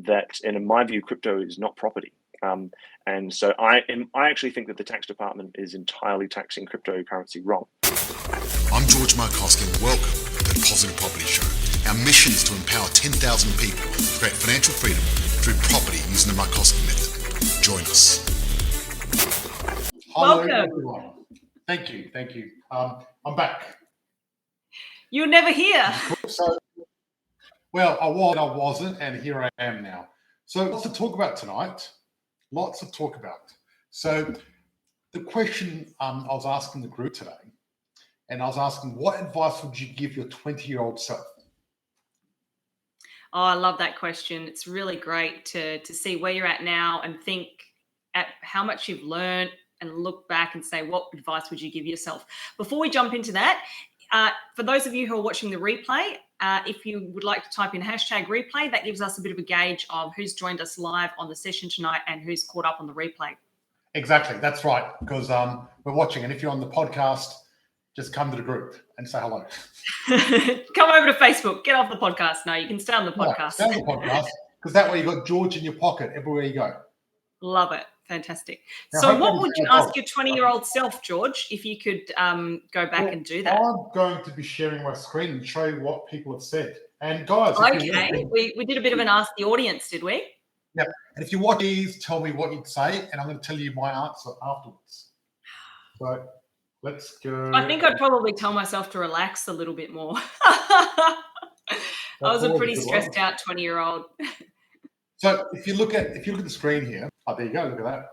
that, and in my view, crypto is not property. And so I actually think that the tax department is entirely taxing cryptocurrency wrong. I'm George Markowski and welcome to the Positive Property Show. Our mission is to empower 10,000 people to create financial freedom through property using the Markowski method. Join us. Hello, Welcome. everyone. Thank you. I'm back. You were never here. So, well, I was, I wasn't, and here I am now. So lots to talk about tonight. So the question I was asking the group today, and I was asking, what advice would you give your 20-year-old self? Oh, I love that question. It's really great to see where you're at now and think at how much you've learned and look back and say, what advice would you give yourself? Before we jump into that, for those of you who are watching the replay, if you would like to type in #replay, that gives us a bit of a gauge of who's joined us live on the session tonight and who's caught up on the replay. Exactly, that's right, because we're watching, and if you're on the podcast, just come to the group and say hello. Come over to Facebook. Get off the podcast. No, you can stay on the podcast. No, stay on the podcast, because that way you've got George in your pocket everywhere you go. Love it. Fantastic. Now, So what would you ask your 20-year-old self, George, if you could go back and do that? I'm going to be sharing my screen and show you what people have said. And guys, okay, we did a bit of an ask the audience, did we? Yep. And if you watch these, tell me what you'd say, and I'm going to tell you my answer afterwards. So let's go. I think I'd probably tell myself to relax a little bit more. I was a pretty stressed out 20-year-old. So if you look at the screen here, oh, there you go. Look at that.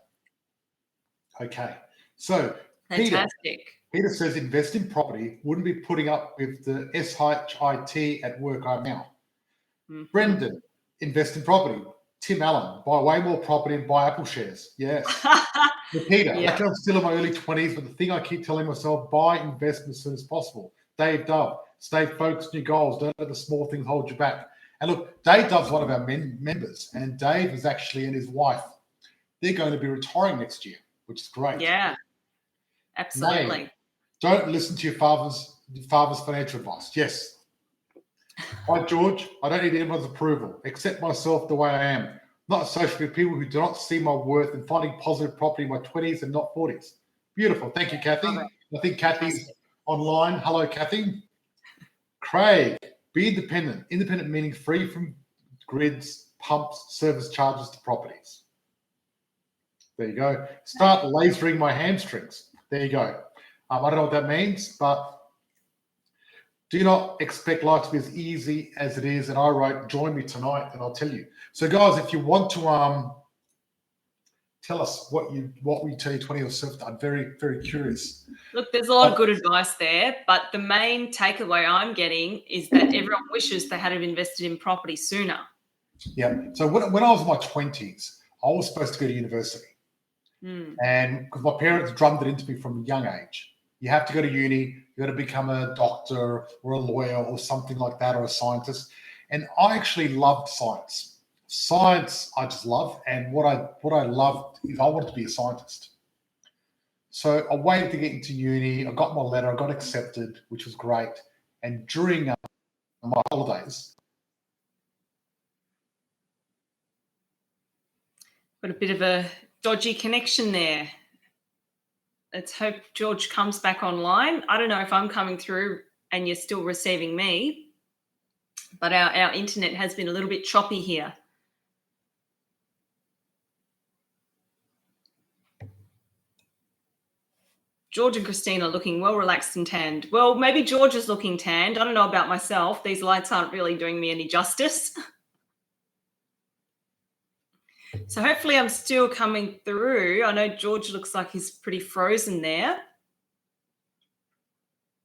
Okay. So Fantastic. Peter says invest in property. Wouldn't be putting up with the SHIT at work I'm now. Mm-hmm. Brendan, invest in property. Tim Allen, buy way more property and buy Apple shares. Yes. Peter, Yeah. I'm still in my early 20s, but the thing I keep telling myself, buy, invest as soon as possible. Dave Dove, stay focused on your goals. Don't let the small things hold you back. And look, Dave Dove's one of our members, and Dave is actually and his wife. They're going to be retiring next year, which is great. Yeah, absolutely. Nay, don't listen to your father's financial advice. Yes. Hi, George. I don't need anyone's approval. Accept myself the way I am. Not associated with people who do not see my worth and finding positive property in my 20s and not 40s. Beautiful. Thank you, Kathy. I think Kathy's online. Hello, Kathy. Craig, be independent. Independent meaning free from grids, pumps, service charges to properties. There you go. Start lasering my hamstrings. There you go. I don't know what that means, but do not expect life to be as easy as it is. And I wrote, join me tonight, and I'll tell you. So, guys, if you want to tell us what we tell you 20 yourself, I'm very, very curious. Look, there's a lot of good advice there, but the main takeaway I'm getting is that everyone wishes they had invested in property sooner. Yeah. So when I was in my 20s, I was supposed to go to university. And because my parents drummed it into me from a young age, you have to go to uni, you got to become a doctor or a lawyer or something like that, or a scientist. And I actually loved science. Science I just love, and what I loved is I wanted to be a scientist. So I waited to get into uni. I got my letter. I got accepted, which was great. And during my holidays, Got a bit of a dodgy connection there. Let's hope George comes back online. I don't know if I'm coming through and you're still receiving me, but our internet has been a little bit choppy here. George and Christina looking well relaxed and tanned. Well, maybe George is looking tanned. I don't know about myself. These lights aren't really doing me any justice. So hopefully I'm still coming through. I know George looks like he's pretty frozen there.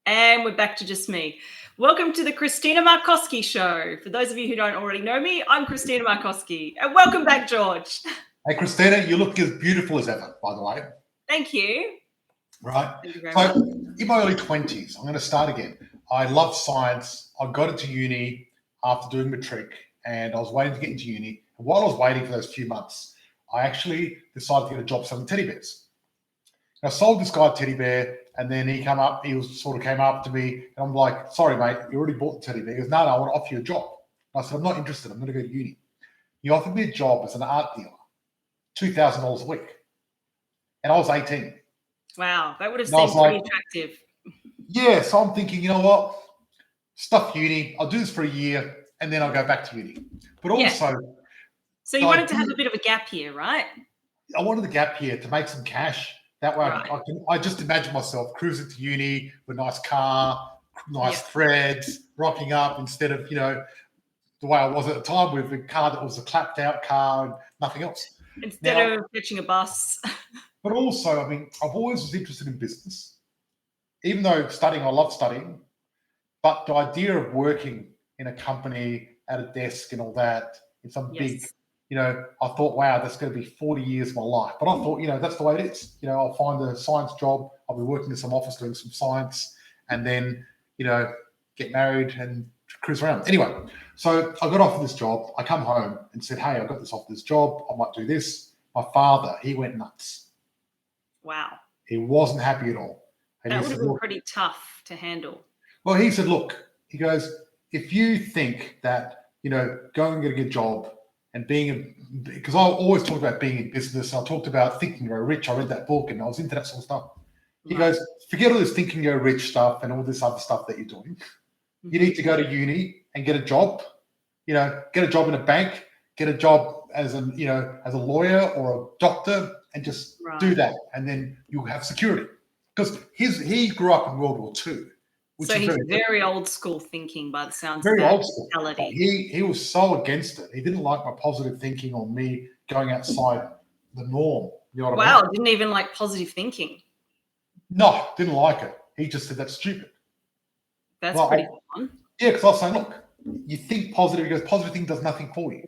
And we're back to just me. Welcome to the Christina Markowski Show. For those of you who don't already know me, I'm Christina Markowski. And welcome back, George. Hey, Christina, you look as beautiful as ever, by the way. Thank you. Right. Thank you very So much. in my early 20s, I'm going to start again. I loved science. I got into uni after doing matric, and I was waiting to get into uni. And while I was waiting for those few months, I actually decided to get a job selling teddy bears. And I sold this guy a teddy bear, and then he came up to me, and I'm like, sorry, mate, you already bought the teddy bear. He goes, no, I want to offer you a job. And I said, I'm not interested. I'm going to go to uni. He offered me a job as an art dealer, $2,000 a week. And I was 18. Wow, that would have And I was seemed pretty like, attractive. yeah, so I'm thinking, you know what? Stuff uni. I'll do this for a year and then I'll go back to uni. But also, so you wanted to have a bit of a gap here, right? I wanted the gap here to make some cash. That way, Right. I just imagine myself cruising to uni with a nice car, nice threads, rocking up instead of, the way I was at the time with a car that was a clapped out car and nothing else. Instead of catching a bus. But also, I mean, I've always was interested in business. Even though studying, I love studying, but the idea of working in a company at a desk and all that, in some big, I thought, wow, that's going to be 40 years of my life. But I thought, that's the way it is. I'll find a science job. I'll be working in some office doing some science and then, get married and cruise around. Anyway, so I got offered this job. I come home and said, hey, I got this offer this job. I might do this. My father, he went nuts. Wow. He wasn't happy at all. And that he would have said, been pretty tough to handle. Well, he said, look, he goes, if you think that, going and getting a job and because I always talked about being in business. I talked about Think and Grow Rich. I read that book and I was into that sort of stuff. He goes, forget all this Think and Grow Rich stuff and all this other stuff that you're doing. You need to go to uni and get a job, get a job in a bank, get a job as as a lawyer or a doctor and just do that. And then you'll have security. Because he grew up in World War II. So he's very old school thinking by the sounds very of that old school. He was so against it. He didn't like my positive thinking or me going outside the norm. You know what I mean? Didn't even like positive thinking. No, didn't like it. He just said that's stupid. That's pretty fun. Yeah, because I was saying, look, you think positive. He goes, positive thinking does nothing for you.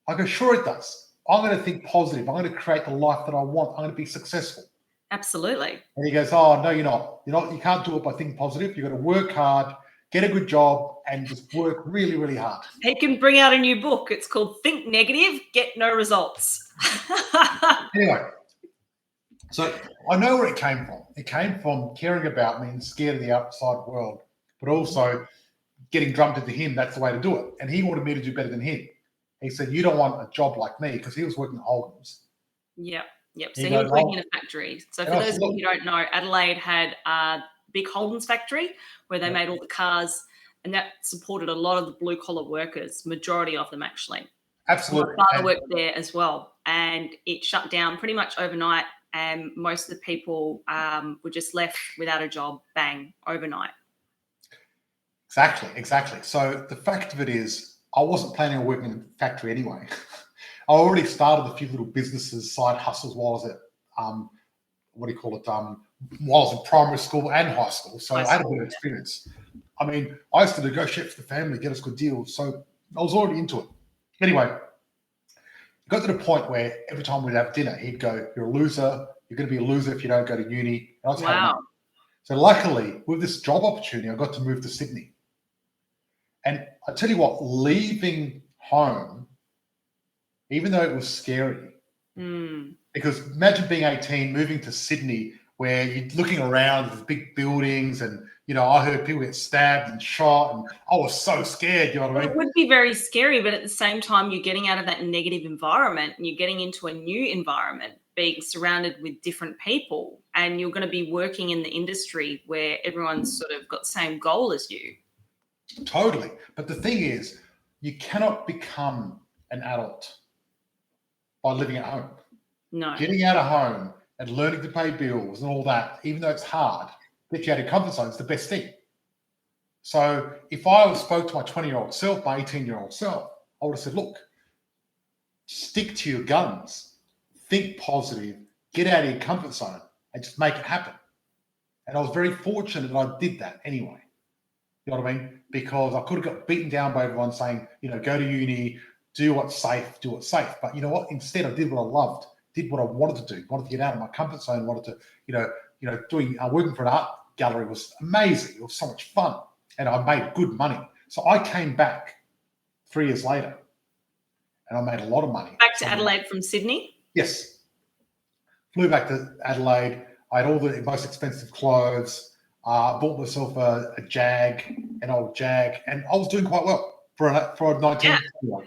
I go, sure it does. I'm going to think positive. I'm going to create the life that I want. I'm going to be successful. Absolutely. And he goes, oh, no, you're not. You can't do it by thinking positive. You've got to work hard, get a good job, and just work really, really hard. He can bring out a new book. It's called Think Negative, Get No Results. Anyway, so I know where it came from. It came from caring about me and scared of the outside world, but also getting drummed into him. That's the way to do it. And he wanted me to do better than him. He said, you don't want a job like me, because he was working at Holdens. Yep. So he was working in a factory. So for those of you who don't know, Adelaide had a big Holdens factory where they made all the cars, and that supported a lot of the blue collar workers, majority of them actually. Absolutely. My father worked there as well, and it shut down pretty much overnight, and most of the people were just left without a job, bang, overnight. Exactly. So the fact of it is, I wasn't planning on working in the factory anyway. I already started a few little businesses, side hustles while I was at, while I was in primary school and high school. So I had a bit of experience. I mean, I used to negotiate for the family, get us good deals. So I was already into it. Anyway, it got to the point where every time we'd have dinner, he'd go, you're a loser. You're going to be a loser if you don't go to uni. And I was wow. So luckily, with this job opportunity, I got to move to Sydney. And I tell you what, leaving home, even though it was scary, because imagine being 18, moving to Sydney, where you're looking around with big buildings and, I heard people get stabbed and shot, and I was so scared, you know what I mean? It would be very scary, but at the same time, you're getting out of that negative environment and you're getting into a new environment, being surrounded with different people, and you're going to be working in the industry where everyone's sort of got the same goal as you. Totally. But the thing is, you cannot become an adult by living at home. No. Getting out of home and learning to pay bills and all that, even though it's hard, get you out of your comfort zone is the best thing. So if I spoke to my 20-year-old self, my 18-year-old self, I would have said, look, stick to your guns, think positive, get out of your comfort zone and just make it happen. And I was very fortunate that I did that anyway. You know what I mean? Because I could have got beaten down by everyone saying, go to uni, do what's safe. But you know what? Instead, I did what I loved, did what I wanted to do, wanted to get out of my comfort zone, wanted to, doing working for an art gallery was amazing. It was so much fun. And I made good money. So I came back 3 years later and I made a lot of money. Back to Adelaide from Sydney? Yes. Flew back to Adelaide. I had all the most expensive clothes. I bought myself a Jag, an old Jag, and I was doing quite well. for a 19 Yeah.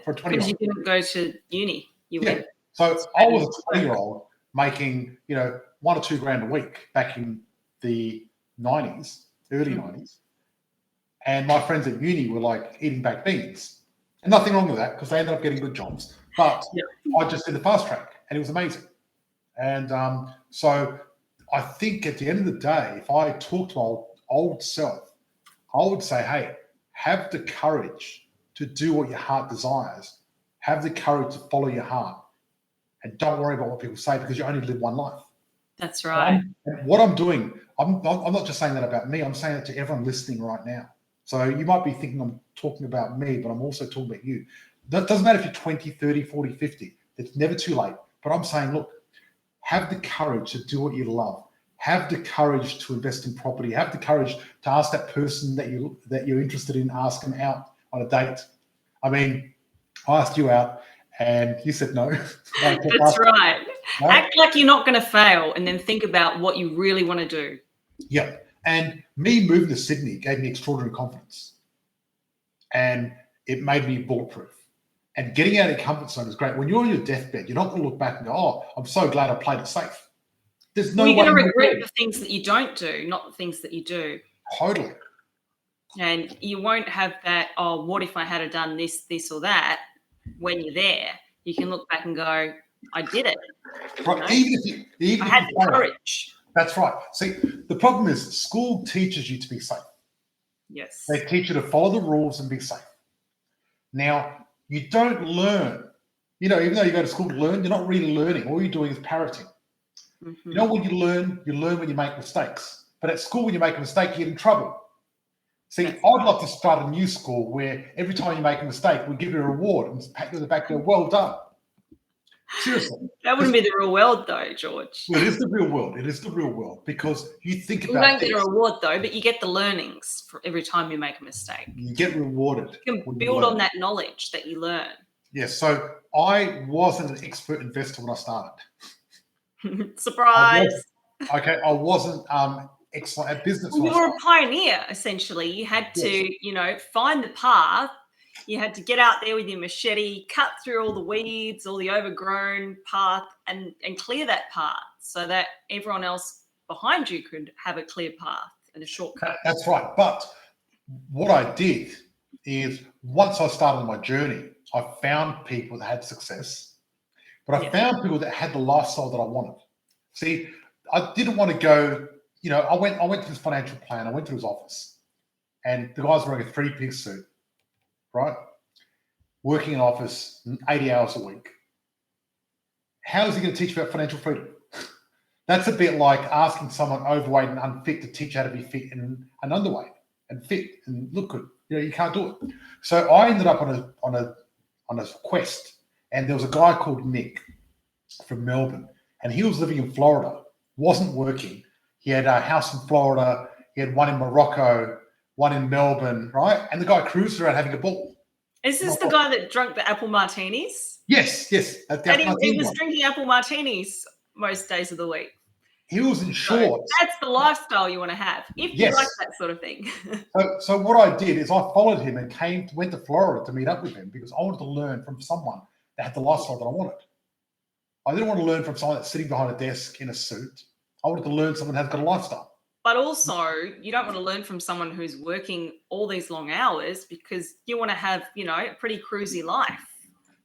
for a 20 Because year you old. didn't go to uni. You went. So I was a 20-year-old making, $1 or $2 grand a week back in the 90s, early 90s. And my friends at uni were like eating baked beans. And nothing wrong with that because they ended up getting good jobs. But I just did the fast track and it was amazing. And so I think at the end of the day, if I talk to my old self, I would say, hey, have the courage to do what your heart desires. Have the courage to follow your heart. And don't worry about what people say because you only live one life. That's right. And what I'm doing, I'm not just saying that about me. I'm saying it to everyone listening right now. So you might be thinking I'm talking about me, but I'm also talking about you. That doesn't matter if you're 20, 30, 40, 50. It's never too late. But I'm saying, look, have the courage to do what you love. Have the courage to invest in property. Have the courage to ask that person that you're interested in, ask them out on a date. I mean, I asked you out and you said no. That's right. No? Act like you're not going to fail and then think about what you really want to do. Yeah. And me moving to Sydney gave me extraordinary confidence. And it made me bulletproof. And getting out of your comfort zone is great. When you're on your deathbed, you're not going to look back and go, oh, I'm so glad I played it safe. There's no way. You're going to regret the things that you don't do, not the things that you do. Totally. And you won't have that, oh, what if I had done this, or that? When you're there, you can look back and go, I did it. Right. Even I had the courage. That's right. See, the problem is school teaches you to be safe. Yes. They teach you to follow the rules and be safe. Now, you don't learn. Even though you go to school to learn, you're not really learning. All you're doing is parroting. Mm-hmm. When you learn when you make mistakes. But at school, when you make a mistake, you get in trouble. See, I'd love to start a new school where every time you make a mistake, we give you a reward and pat you on the back and go, well done. Seriously. That wouldn't be the real world, though, George. Well, it is the real world. It is the real world because you think about it. You don't get a reward, though, but you get the learnings for every time you make a mistake. You get rewarded. You can build on that knowledge that you learn. Yes. So I wasn't an expert investor when I started. Surprise. I wasn't excellent at business. You were a pioneer, essentially. You had to, find the path. You had to get out there with your machete, cut through all the weeds, all the overgrown path, and clear that path so that everyone else behind you could have a clear path and a shortcut. That's right. But what I did is once I started on my journey, I found people that had success, but I found people that had the lifestyle that I wanted. See, I didn't want to go, I went to this financial plan. I went to his office and the guy's wearing a 3-piece suit, right? Working in office 80 hours a week. How is he going to teach about financial freedom? That's a bit like asking someone overweight and unfit to teach how to be fit and underweight and fit and look good. You can't do it. So I ended up on a quest, and there was a guy called Nick from Melbourne, and he was living in Florida, wasn't working. He had a house in Florida. He had one in Morocco, one in Melbourne, right? And the guy cruised around having a ball. Is this the guy that drank the apple martinis? Yes. He was drinking apple martinis most days of the week. He was in shorts. So that's the lifestyle you want to have, if you like that sort of thing. So what I did is I followed him and went to Florida to meet up with him because I wanted to learn from someone that had the lifestyle that I wanted. I didn't want to learn from someone that's sitting behind a desk in a suit. I wanted to learn someone that has got a lifestyle. But also, you don't want to learn from someone who's working all these long hours because you want to have, a pretty cruisy life.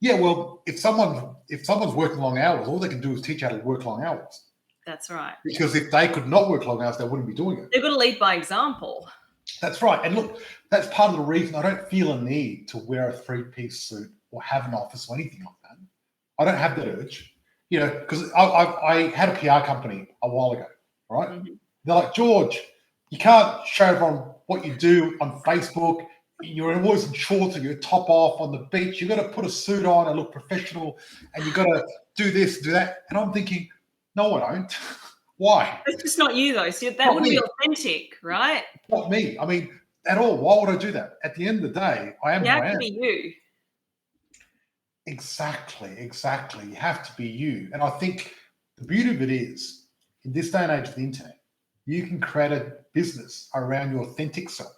Yeah, well, if someone's working long hours, all they can do is teach how to work long hours. That's right. Because if they could not work long hours, they wouldn't be doing it. They've got to lead by example. That's right. And look, that's part of the reason I don't feel a need to wear a 3-piece suit or have an office or anything like that. I don't have that urge, because I had a PR company a while ago, right? Mm-hmm. They're like, George, you can't show everyone what you do on Facebook. You're always in shorts and you're top off on the beach. You've got to put a suit on and look professional, and you've got to do this, do that. And I'm thinking, no, I don't. Why? It's just not you, though. So that wouldn't be authentic, right? Not me. I mean, at all. Why would I do that? At the end of the day, I am who I am. You have to be you. Exactly. You have to be you. And I think the beauty of it is, in this day and age of the internet, you can create a business around your authentic self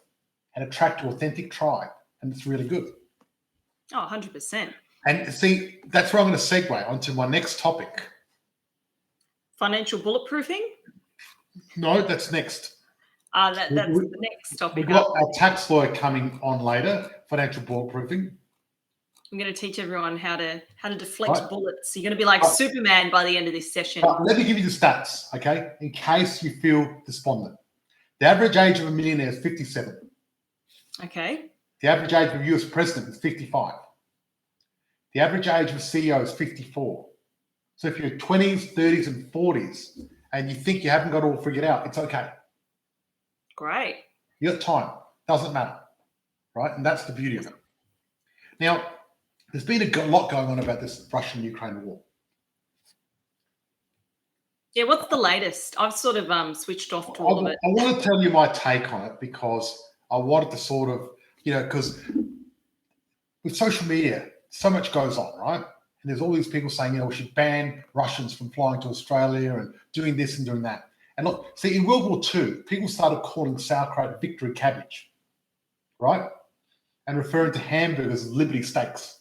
and attract your authentic tribe. And it's really good. Oh, 100%. And see, that's where I'm going to segue onto my next topic. Financial bulletproofing? No, that's next. That's the next topic. We've got our tax lawyer coming on later, financial bulletproofing. I'm going to teach everyone how to deflect Right. bullets. You're going to be like Superman by the end of this session. But let me give you the stats, okay, in case you feel despondent. The average age of a millionaire is 57. Okay. The average age of a US president is 55. The average age of a CEO is 54. So if you're 20s, 30s, and 40s, and you think you haven't got it all figured out, it's okay. Great. You got time. Doesn't matter, right? And that's the beauty of it. Now, there's been a lot going on about this Russian-Ukraine war. Yeah, what's the latest? I've sort of switched off to all of it. I want to tell you my take on it because I wanted to sort of, because with social media, so much goes on, right? And there's all these people saying, we should ban Russians from flying to Australia and doing this and doing that. And look, see, in World War II, people started calling sauerkraut victory cabbage, right? And referring to hamburgers as liberty steaks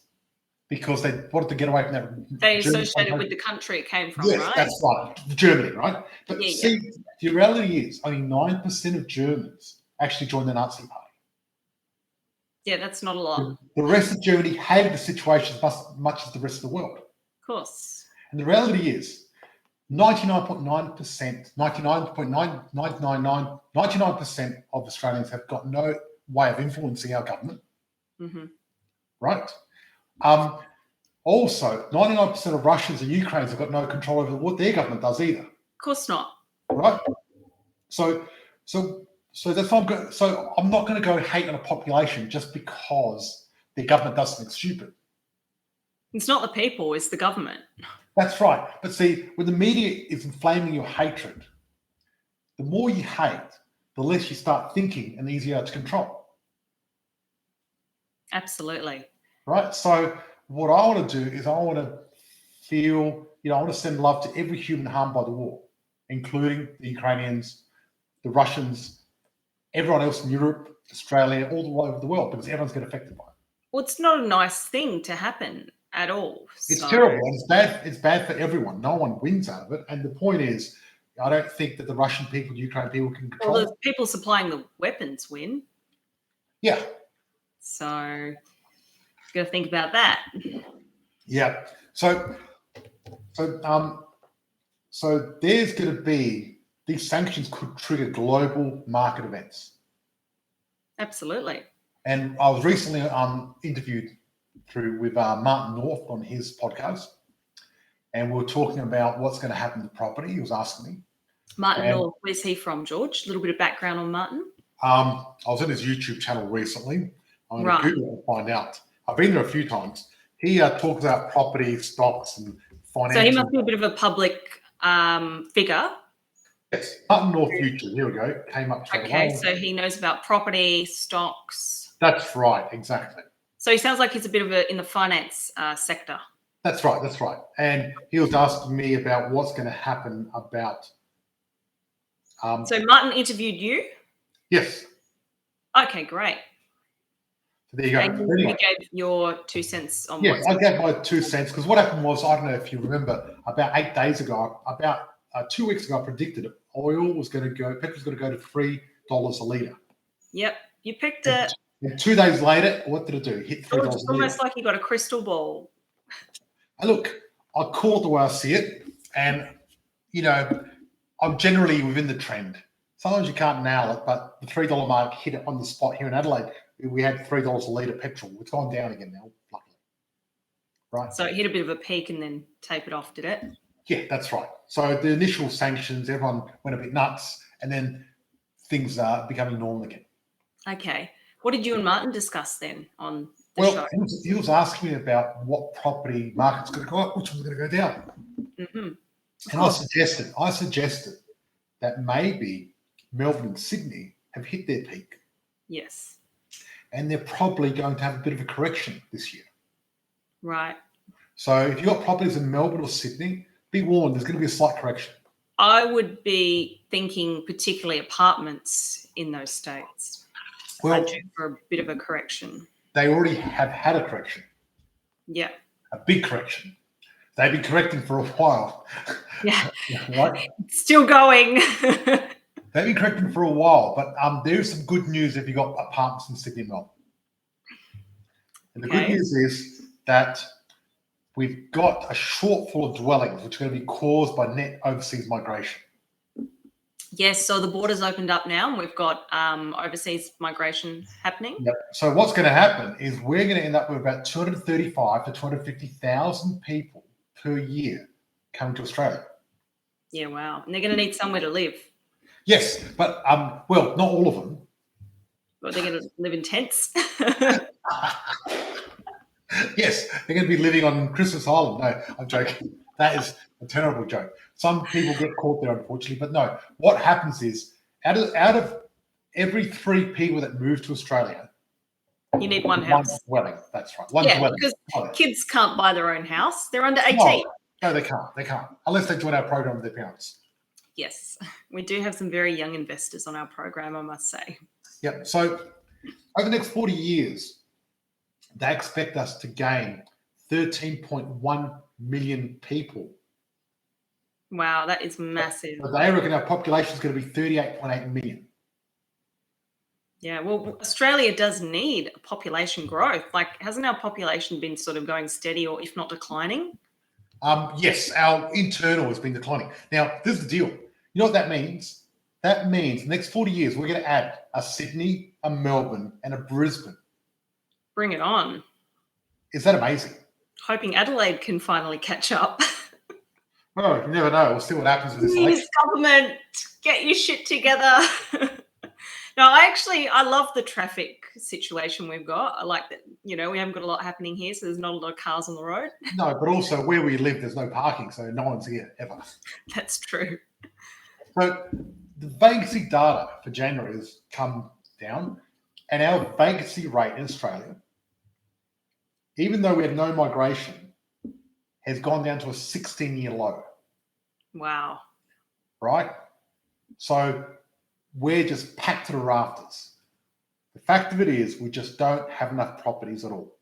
because they wanted to get away from that. They associated with the country it came from, yes, right? That's right, Germany, right? But the reality is only 9% of Germans actually joined the Nazi party. Yeah, that's not a lot. The rest of Germany hated the situation as much as the rest of the world. Of course. And the reality is 99.9%, 99% of Australians have got no way of influencing our government. Mm-hmm. Right? Also, 99% of Russians and Ukrainians have got no control over what their government does either. Of course not. Right? So that's why I'm not going to go hate on a population just because their government does something stupid. It's not the people, it's the government. That's right. But see, when the media is inflaming your hatred, the more you hate, the less you start thinking and the easier to control. Absolutely. Right? So what I want to do is I want to feel, I want to send love to every human harmed by the war, including the Ukrainians, the Russians, everyone else in Europe, Australia, all over the world, because everyone's getting affected by it. Well, it's not a nice thing to happen at all. It's terrible. And it's bad for everyone. No one wins out of it. And the point is, I don't think that the Russian people, the Ukraine people can control the people supplying the weapons win. Yeah. So got to think about that. Yeah. So there's going to be, these sanctions could trigger global market events. Absolutely. And I was recently interviewed with Martin North on his podcast, and we were talking about what's going to happen to property. He was asking me. Martin North, where's he from, George? A little bit of background on Martin. I was on his YouTube channel recently. I'm going to Google it and find out. I've been there a few times. He talks about property, stocks, and finance. So he must be a bit of a public figure. Yes, Martin North YouTube. Here we go. Came up. Okay, so he knows about property, stocks. That's right, exactly. So he sounds like he's a bit of in the finance sector. That's right. And he was asking me about what's going to happen about. So Martin interviewed you? Yes. Okay, great. So there you go. And anyway, you gave your 2 cents on yes, I gave my 2 cents because what happened was, I don't know if you remember, about 8 days ago, about 2 weeks ago, I predicted petrol was going to go to $3 a litre. Yep, you picked it. And 2 days later, what did it do? It hit $3 a litre. It's almost like you got a crystal ball. And look, I call it the way I see it, and I'm generally within the trend. Sometimes you can't nail it, but the $3 mark hit it on the spot here in Adelaide. We had $3 a litre petrol. It's gone down again now, luckily. Right. So it hit a bit of a peak and then tapered off, did it? Yeah, that's right. So the initial sanctions, everyone went a bit nuts, and then things are becoming normal again. Okay. What did you and Martin discuss then on the show? He was asking me about what property market's going to go up, which one's going to go down. Mm-hmm. And I suggested that maybe Melbourne and Sydney have hit their peak. Yes. And they're probably going to have a bit of a correction this year. Right. So if you've got properties in Melbourne or Sydney, be warned, there's going to be a slight correction. I would be thinking particularly apartments in those states. Well, for a bit of a correction. They already have had a correction. Yeah. A big correction. They've been correcting for a while. Yeah. Right? Still going. They've been correcting for a while, but there's some good news if you got apartments in Sydney and Melbourne. And the good news is that we've got a shortfall of dwellings, which are going to be caused by net overseas migration. Yes, so the border's opened up now and we've got overseas migration happening. Yep. So what's going to happen is we're going to end up with about 235 to 250,000 people per year coming to Australia. Yeah, wow. And they're going to need somewhere to live. Yes, but well, not all of them. But they're going to live in tents. Yes, they're going to be living on Christmas Island. No, I'm joking. That is a terrible joke. Some people get caught there, unfortunately. But no, what happens is out of every 3 people that move to Australia, you need one house. One dwelling. That's right. One dwelling. Because kids can't buy their own house. They're under 18. No, they can't. They can't. Unless they join our program with their parents. Yes. We do have some very young investors on our program, I must say. Yep. So over the next 40 years, they expect us to gain 13.1 million people. Wow, that is massive. So they reckon our population is going to be 38.8 million. Yeah, well, Australia does need population growth. Like, hasn't our population been sort of going steady or if not declining? Yes, our internal has been declining. Now, this is the deal. You know what that means? That means the next 40 years, we're going to add a Sydney, a Melbourne, and a Brisbane. Bring it on. Is that amazing? Hoping Adelaide can finally catch up. Oh, you never know. We'll see what happens with this Please, election. government, get your shit together. No, I love the traffic situation we've got. I like that, we haven't got a lot happening here, so there's not a lot of cars on the road. No, but also where we live, there's no parking, so no one's here ever. That's true. So the vacancy data for January has come down, and our vacancy rate in Australia, even though we had no migration, has gone down to a 16-year low. Wow. Right? So we're just packed to the rafters. The fact of it is we just don't have enough properties at all.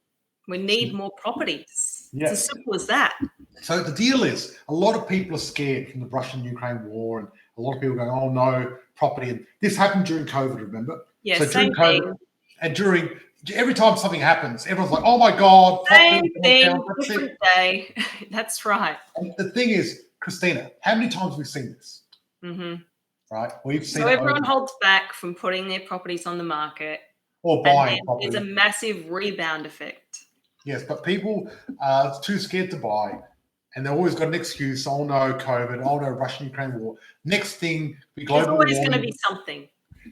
We need more properties. Yeah. It's as simple as that. So the deal is a lot of people are scared from the Russian-Ukraine war, and a lot of people going, oh no, property. And this happened during COVID, remember? Yeah, so same during COVID, thing. And every time something happens, everyone's like, oh my God. Same thing, different day. That's right. And the thing is, Christina, how many times have we seen this? Mm-hmm. Right? We've seen so everyone holds back from putting their properties on the market. Or buying property. There's a massive rebound effect. Yes, but people are too scared to buy, and they've always got an excuse. Oh no, COVID. Oh no, Russian-Ukraine war. Next thing, There's always going to be something.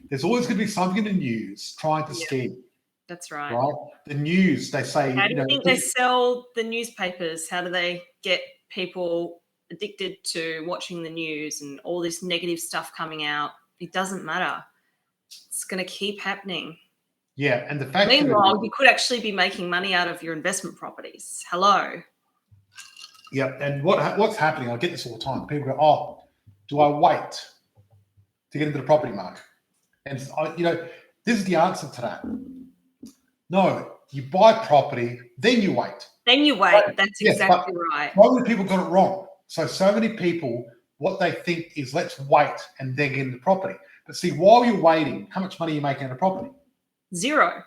There's always going to be something in the news trying to scare you. That's right. Right? The news, they say. How do you think they sell the newspapers? How do they get people addicted to watching the news and all this negative stuff coming out? It doesn't matter. It's going to keep happening. Yeah, and the fact meanwhile, you could actually be making money out of your investment properties. Hello. Yeah, and what's happening? I get this all the time. People go, "Oh, do I wait to get into the property market?" And this is the answer to that. No, you buy property, then you wait. Then you wait. That's exactly right. So many people got it wrong. So many people, what they think is, let's wait and then get into property. But see, while you're waiting, how much money are you making out of property? Zero.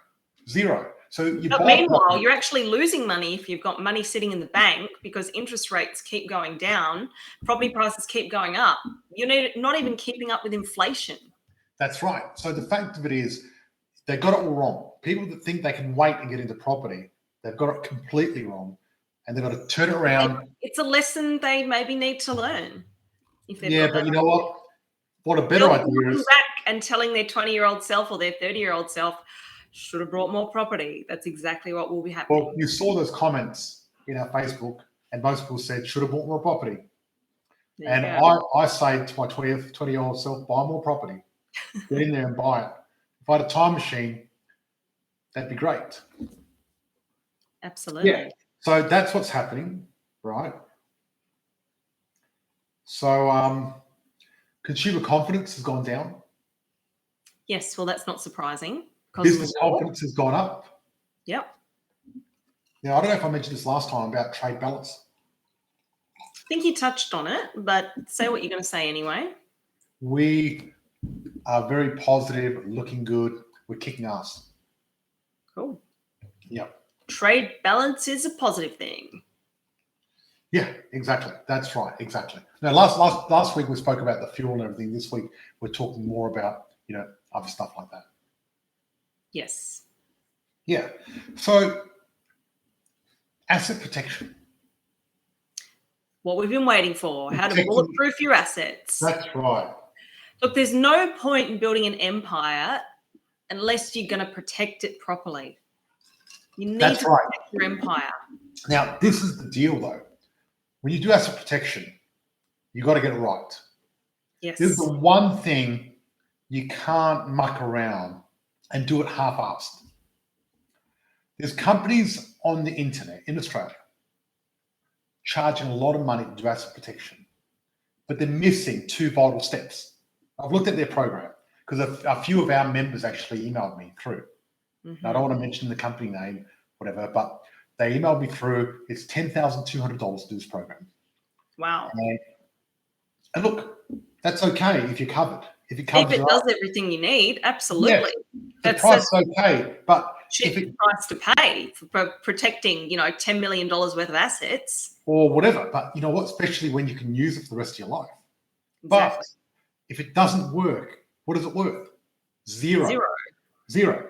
So but meanwhile, you're actually losing money if you've got money sitting in the bank because interest rates keep going down, property prices keep going up. You're not even keeping up with inflation. That's right. So the fact of it is, they got it all wrong. People that think they can wait and get into property, they've got it completely wrong, and they've got to turn it around. It's a lesson they maybe need to learn. But you know what? What a better idea is back and telling their 20-year-old self or their 30-year-old self, should have brought more property. That's exactly what will be happening. Well, you saw those comments in our Facebook, and most people said, should have bought more property. And I say to my 20-year-old self, buy more property. Get in there and buy it. If I had a time machine, that'd be great. Absolutely. Yeah. So that's what's happening, right? So consumer confidence has gone down. Yes, well, that's not surprising. Business confidence has gone up. Yep. Now, I don't know if I mentioned this last time about trade balance. I think you touched on it, but say what you're going to say anyway. We are very positive, looking good. We're kicking ass. Cool. Yeah. Trade balance is a positive thing. Yeah, exactly. That's right. Exactly. Now, last week we spoke about the fuel and everything. This week we're talking more about, other stuff like that. Yes. Yeah. So, asset protection. What we've been waiting for, how to bulletproof your assets. That's right. Look, there's no point in building an empire unless you're going to protect it properly. You need to protect your empire. Now, this is the deal, though. When you do asset protection, you got to get it right. Yes. This is the one thing you can't muck around and do it half-assed. There's companies on the internet in Australia charging a lot of money to do asset protection, but they're missing two vital steps. I've looked at their program because a few of our members actually emailed me through. Mm-hmm. I don't want to mention the company name, whatever, but they emailed me through. It's $10,200 to do this program. Wow. And look, that's okay if you're covered. If it does everything you need, absolutely. Yeah, the price is okay, but cheap price to pay for protecting, $10 million worth of assets. Or whatever. But you know what? Especially when you can use it for the rest of your life. Exactly. But if it doesn't work, what is it worth? Zero.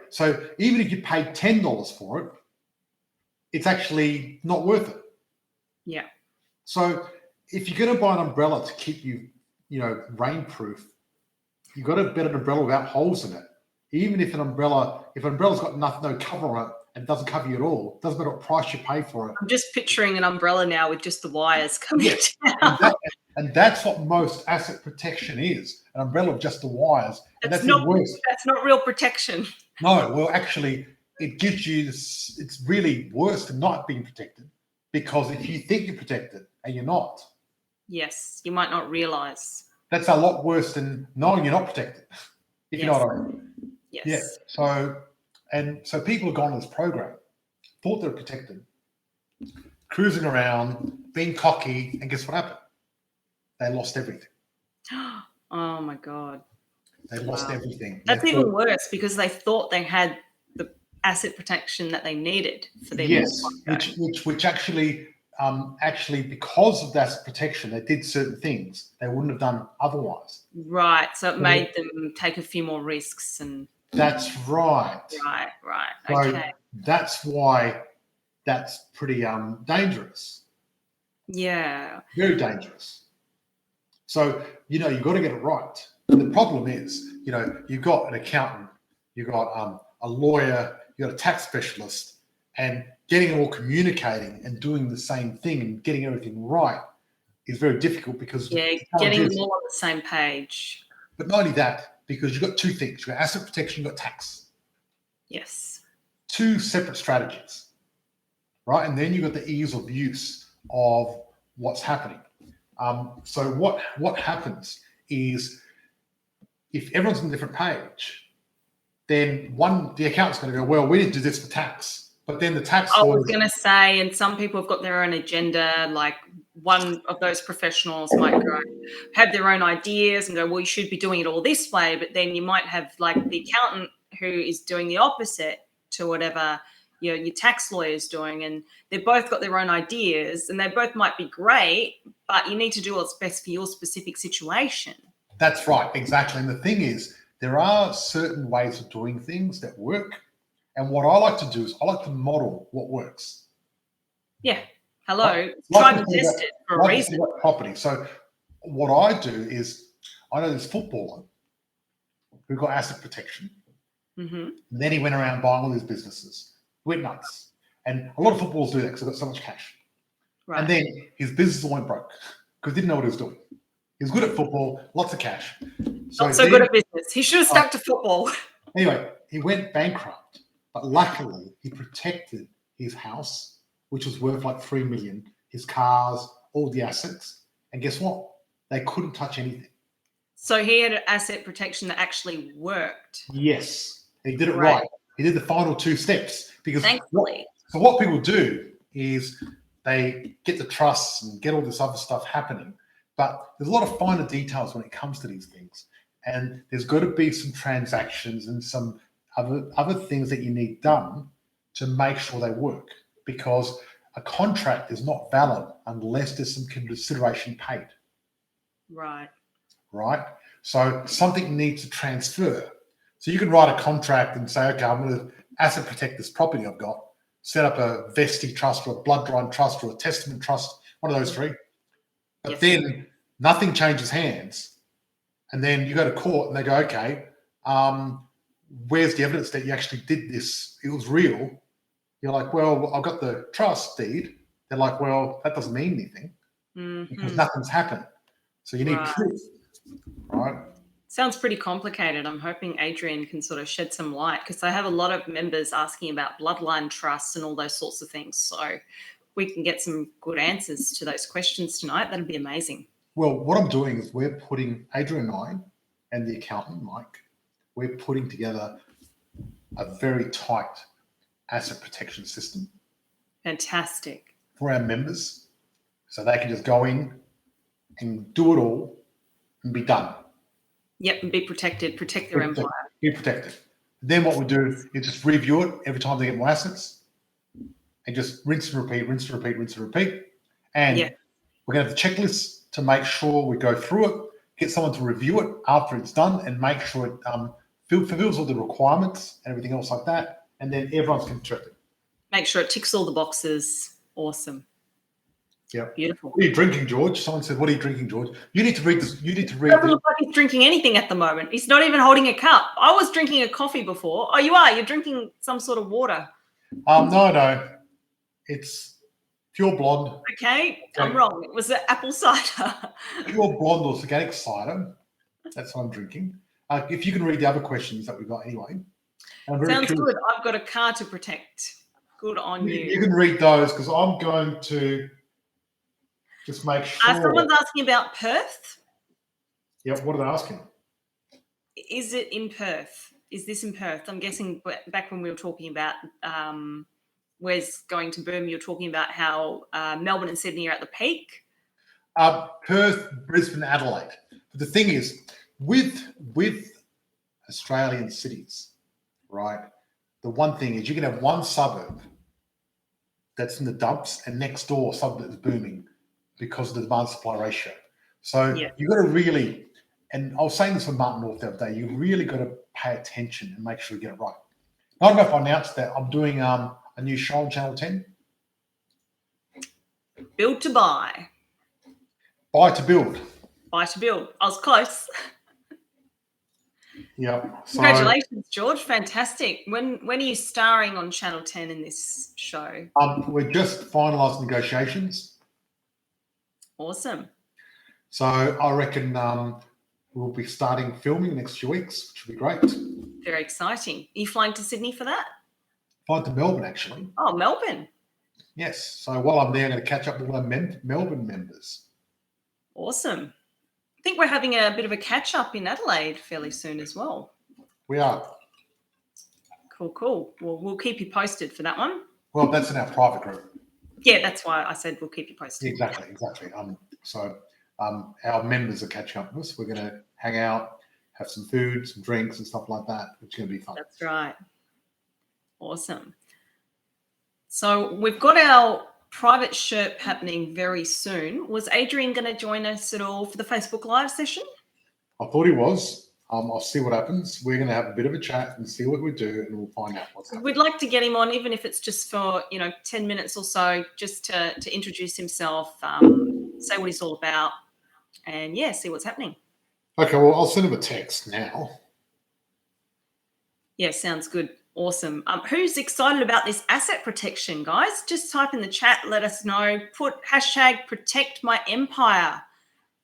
So even if you pay $10 for it, it's actually not worth it. Yeah. So if you're going to buy an umbrella to keep you, rainproof, you've got to bet an umbrella without holes in it. Even if an umbrella's got no cover on it and doesn't cover you at all, doesn't matter what price you pay for it. I'm just picturing an umbrella now with just the wires coming down. And that's what most asset protection is, an umbrella with just the wires. That's not real protection. No, well, actually, it gives you this, it's really worse than not being protected, because if you think you're protected and you're not. Yes, you might not realize. That's a lot worse than knowing you're not protected, if you know what I mean. Yes. Yeah. So people have gone on this program, thought they were protected, cruising around, being cocky, and guess what happened? They lost everything. Oh my God. They lost everything. That's even worse because they thought they had the asset protection that they needed for their which actually because of that protection, they did certain things they wouldn't have done otherwise. Right. So it made them take a few more risks and. That's right. Right. So okay. That's why that's pretty dangerous. Yeah. Very dangerous. So, you've got to get it right. And the problem is, you've got an accountant, you've got a lawyer, you've got a tax specialist, and getting them all communicating and doing the same thing and getting everything right is very difficult because getting them all on the same page. But not only that, because you've got two things. You've got asset protection, you've got tax. Yes. Two separate strategies, right? And then you've got the ease of use of what's happening. So what happens is if everyone's on a different page, then the accountant's going to go, well, we didn't do this for tax. But then the tax I was going to say, and some people have got their own agenda, like one of those professionals might go, have their own ideas and go, well, you should be doing it all this way. But then you might have like the accountant who is doing the opposite to whatever your tax lawyer is doing. And they've both got their own ideas and they both might be great, but you need to do what's best for your specific situation. That's right, exactly. And the thing is, there are certain ways of doing things that work. And what I like to do is I like to model what works. Yeah. Hello. Try to test it for a reason. Property. So what I do is I know this footballer who got asset protection. Mm-hmm. And then he went around buying all these businesses. Went nuts. And a lot of footballers do that because they've got so much cash. Right. And then his business went broke because he didn't know what he was doing. He was good at football, lots of cash. Not so good at business. He should have stuck to football. Anyway, he went bankrupt. But luckily, he protected his house, which was worth like $3 million, his cars, all the assets. And guess what? They couldn't touch anything. So he had an asset protection that actually worked. Yes, he did it right. He did the final two steps because thankfully. So what people do is they get the trusts and get all this other stuff happening, but there's a lot of finer details when it comes to these things. And there's got to be some transactions and some other things that you need done to make sure they work, because a contract is not valid unless there's some consideration paid. Right. Right? So something needs to transfer. So you can write a contract and say, okay, I'm going to asset protect this property I've got, set up a vested trust or a bloodline trust or a testament trust, one of those three. But then nothing changes hands. And then you go to court and they go, okay, where's the evidence that you actually did this? It was real. You're like, well, I've got the trust deed. They're like, well, that doesn't mean anything because nothing's happened. So you need proof, right? Sounds pretty complicated. I'm hoping Adrian can sort of shed some light, because I have a lot of members asking about bloodline trusts and all those sorts of things. So we can get some good answers to those questions tonight. That'd be amazing. Well, what I'm doing is we're putting, Adrian and I and the accountant, Mike, we're putting together a very tight asset protection system. Fantastic. For our members, so they can just go in and do it all and be done. Yep, and be protected, protect their empire. Be protected. Then what we do is just review it every time they get more assets and just rinse and repeat, rinse and repeat, rinse and repeat. And we're going to have the checklist to make sure we go through it, get someone to review it after it's done and make sure it fulfills all the requirements and everything else like that. And then everyone's contracted. Make sure it ticks all the boxes. Awesome. Yeah. Beautiful. What are you drinking, George? Someone said, what are you drinking, George? You need to read this. You need to read Doesn't look like he's drinking anything at the moment. He's not even holding a cup. I was drinking a coffee before. Oh, you are? You're drinking some sort of water. No. It's pure blonde. Okay. I'm wrong. It was an apple cider. Pure blonde or organic cider. That's what I'm drinking. If you can read the other questions that we've got anyway. Sounds good. I've got a car to protect. Good on you. You can read those because I'm going to just make sure. Someone's asking about Perth. Yeah, what are they asking? Is it in Perth? Is this in Perth? I'm guessing back when we were talking about where's going to boom, you're talking about how Melbourne and Sydney are at the peak. Perth, Brisbane, Adelaide. But the thing is, with Australian cities, right, the one thing is you can have one suburb that's in the dumps and next door suburb that's booming because of the demand-supply ratio. So you've got to really, and I was saying this with Martin North the other day, you really got to pay attention and make sure you get it right. I don't know if I announced that I'm doing a new show on Channel 10. Build to buy. Buy to build. Buy to build. I was close. Yeah. Congratulations, George. Fantastic. When are you starring on Channel 10 in this show? We're just finalising negotiations. Awesome. So I reckon we'll be starting filming next few weeks, which will be great. Very exciting. Are you flying to Sydney for that? Flying to Melbourne, actually. Oh, Melbourne. Yes. So while I'm there, I'm going to catch up with all our Melbourne members. Awesome. I think we're having a bit of a catch-up in Adelaide fairly soon as well. We are. Cool. Well, we'll keep you posted for that one. Well, that's in our private group. Yeah, that's why I said we'll keep you posted. Exactly. So our members are catching up with us. We're going to hang out, have some food, some drinks and stuff like that, which is going to be fun. That's right. Awesome. So we've got our private Sherp happening very soon. Was Adrian going to join us at all for the Facebook Live session? I thought he was. I'll see what happens. We're going to have a bit of a chat and see what we do, and we'll find out what's happening. We'd like to get him on, even if it's just for 10 minutes or so, just to introduce himself, say what he's all about, and see what's happening. Okay, well, I'll send him a text now. Yeah, sounds good. Awesome. Who's excited about this asset protection, guys? Just type in the chat, let us know. Put #ProtectMyEmpire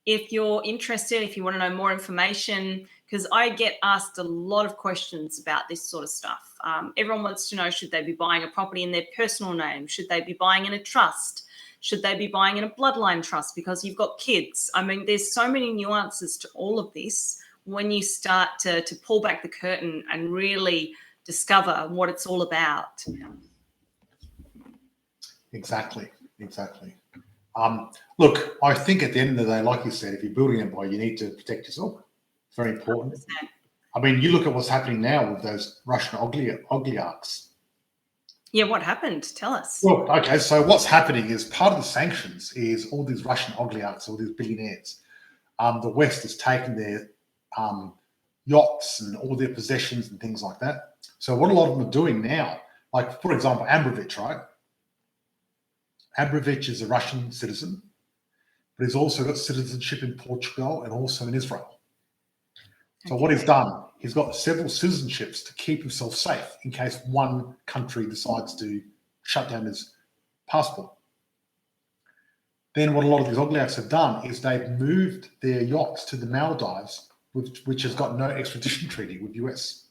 if you're interested, if you want to know more information, because I get asked a lot of questions about this sort of stuff. Everyone wants to know, should they be buying a property in their personal name? Should they be buying in a trust? Should they be buying in a bloodline trust because you've got kids? I mean, there's so many nuances to all of this when you start to pull back the curtain and really discover what it's all about. Exactly. Look, I think at the end of the day, like you said, if you're building an empire, you need to protect yourself. It's very important. 100%. I mean, you look at what's happening now with those Russian oligarchs. Yeah, what happened? Tell us. Well, okay, so what's happening is part of the sanctions is all these Russian oligarchs, all these billionaires. The West is taking their yachts and all their possessions and things like that. So what a lot of them are doing now, like, for example, Abramovich, right? Abramovich is a Russian citizen, but he's also got citizenship in Portugal and also in Israel. So what he's done, he's got several citizenships to keep himself safe in case one country decides to shut down his passport. Then what a lot of these oligarchs have done is they've moved their yachts to the Maldives, which has got no extradition treaty with US.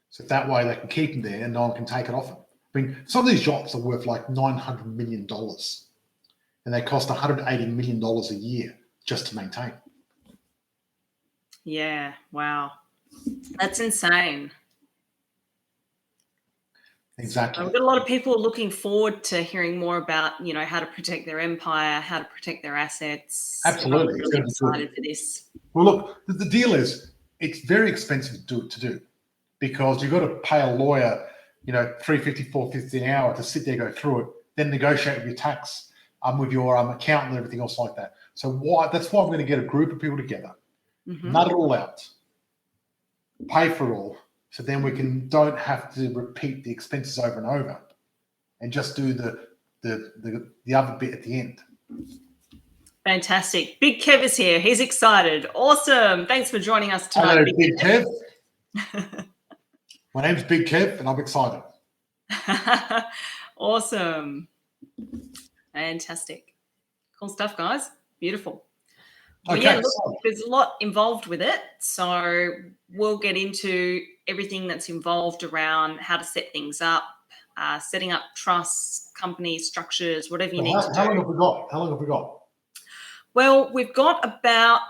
So that way they can keep them there and no one can take it off them. I mean, some of these yachts are worth like $900 million and they cost $180 million a year just to maintain. Yeah, wow. That's insane. Exactly. We've got a lot of people looking forward to hearing more about, how to protect their empire, how to protect their assets. Absolutely. I'm really excited for this. Well, look, the deal is it's very expensive to do because you've got to pay a lawyer, $350, $450 an hour to sit there, go through it, then negotiate with your tax, with your accountant and everything else like that. So that's why I'm going to get a group of people together, nut it all out, pay for it all, so then we don't have to repeat the expenses over and over, and just do the other bit at the end. Fantastic. Big Kev is here. He's excited. Awesome. Thanks for joining us tonight. Hello, Big Kev. My name's Big Kev, and I'm excited. Awesome. Fantastic. Cool stuff, guys. Beautiful. Well, Okay, look, there's a lot involved with it. So we'll get into everything that's involved around how to set things up, setting up trusts, companies, structures, whatever you need to do. How long have we got? Well, we've got about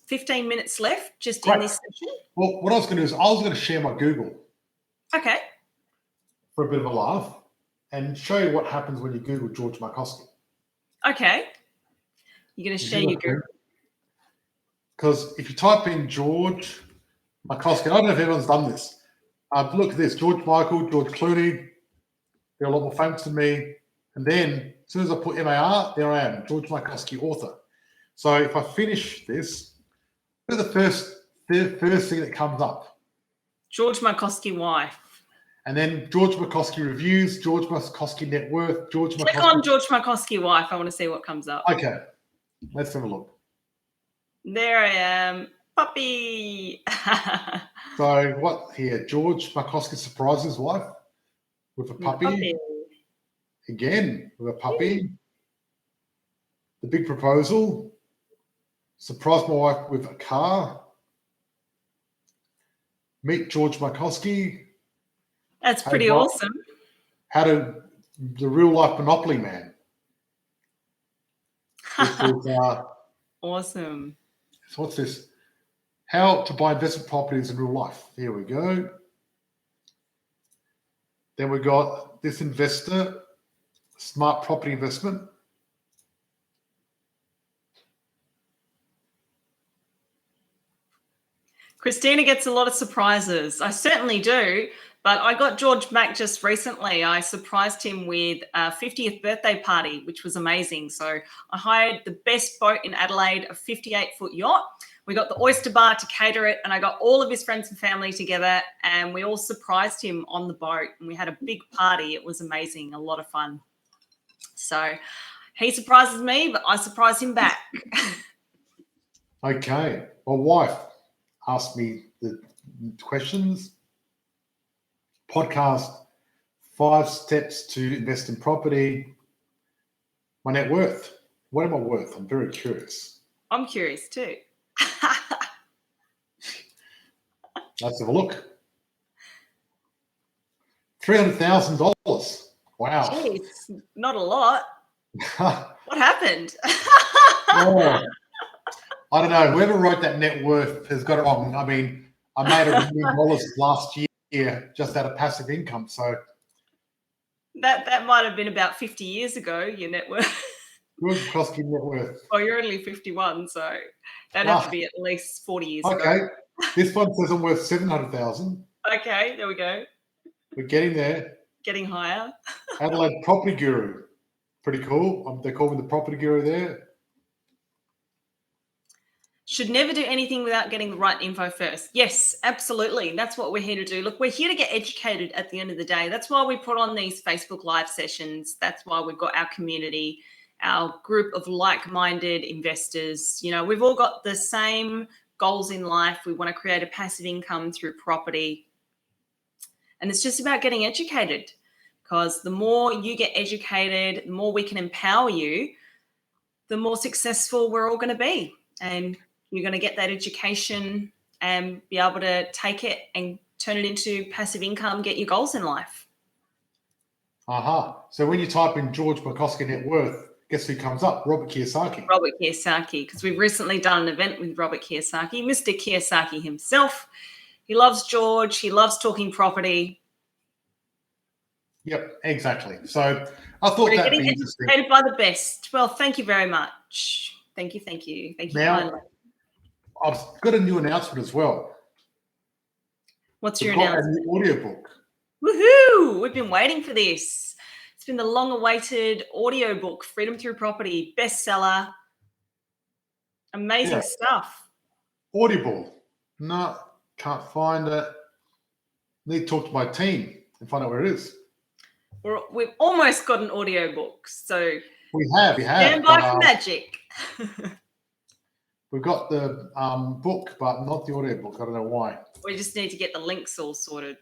15 minutes left just in this session. Well, what I was going to do is I was going to share my Google. Okay. For a bit of a laugh and show you what happens when you Google George Markowski. Okay. You're going to share your Google. Because if you type in George Markowski, I don't know if everyone's done this. Look at this, George Michael, George Clooney. They're a lot more famous than me. And then as soon as I put MAR, there I am, George Markowski, author. So if I finish this, look at the first thing that comes up. George Markowski wife. And then George Markowski reviews, George Markowski net worth, Click on George Markowski wife. I want to see what comes up. Okay, let's have a look. There I am, puppy. So what here? George Markowski surprises his wife with a puppy. Again with a puppy. The big proposal. Surprise my wife with a car. Meet George Markowski. That's pretty awesome. The real life Monopoly man. Awesome. So what's this? How to buy investment properties in real life. Here we go. Then we got this investor, smart property investment. Christina gets a lot of surprises. I certainly do. But I got George Mack just recently. I surprised him with a 50th birthday party, which was amazing. So I hired the best boat in Adelaide, a 58-foot yacht. We got the oyster bar to cater it, and I got all of his friends and family together, and we all surprised him on the boat, and we had a big party. It was amazing, a lot of fun. So he surprises me, but I surprise him back. Okay. My wife asked me the questions. Podcast, 5 steps to invest in property. My net worth. What am I worth? I'm very curious. I'm curious too. Let's have a look. $300,000. Wow. Jeez, not a lot. What happened? Oh, I don't know. Whoever wrote that net worth has got it wrong. I mean, I made $1 million last year just out of passive income. So That might have been about 50 years ago, your net worth. George McCoskey net worth. Well, you're only 51, so that'd have to be at least 40 years ago. Okay. This one says I'm worth 700,000. Okay, there we go. We're getting there. Getting higher. Adelaide Property Guru. Pretty cool. They call me the Property Guru there. Should never do anything without getting the right info first. Yes, absolutely. That's what we're here to do. Look, we're here to get educated at the end of the day. That's why we put on these Facebook Live sessions. That's why we've got our community, our group of like-minded investors. You know, we've all got the same goals in life. We want to create a passive income through property. And it's just about getting educated, because the more you get educated, the more we can empower you, the more successful we're all going to be. And you're going to get that education and be able to take it and turn it into passive income, get your goals in life. Aha. So when you type in George McCoskey net worth, guess who comes up? Robert Kiyosaki. Robert Kiyosaki, because we've recently done an event with Robert Kiyosaki, Mr. Kiyosaki himself. He loves George. He loves talking property. Yep, exactly. So I thought We're that'd getting be interesting. educated by the best. Well, thank you very much. Thank you. Thank you Now, kindly. I've got a new announcement as well. What's We've your got announcement? a new audiobook. Woohoo! We've been waiting for this. It's been the long-awaited audiobook, Freedom Through Property, bestseller. Amazing stuff. Audible. No, can't find it. Need to talk to my team and find out where it is. We've almost got an audiobook, so We have. stand by for magic. We've got the book, but not the audiobook. I don't know why. We just need to get the links all sorted.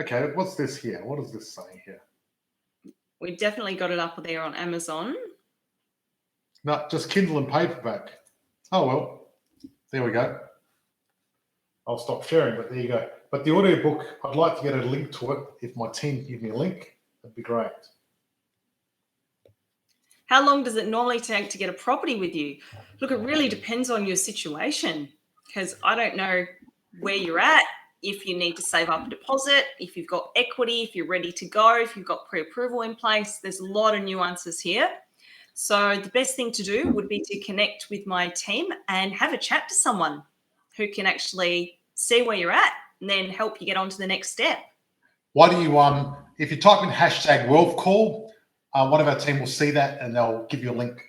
Okay, what's this here? What does this say here? We definitely got it up there on Amazon. No, just Kindle and paperback. Oh, well, there we go. I'll stop sharing, but there you go. But the audiobook, I'd like to get a link to it. If my team give me a link, that'd be great. How long does it normally take to get a property with you? Look, it really depends on your situation, because I don't know where you're at, if you need to save up a deposit, if you've got equity, if you're ready to go, if you've got pre-approval in place. There's a lot of nuances here. So the best thing to do would be to connect with my team and have a chat to someone who can actually see where you're at and then help you get on to the next step. Why do you, if you type in hashtag wealth call, one of our team will see that and they'll give you a link.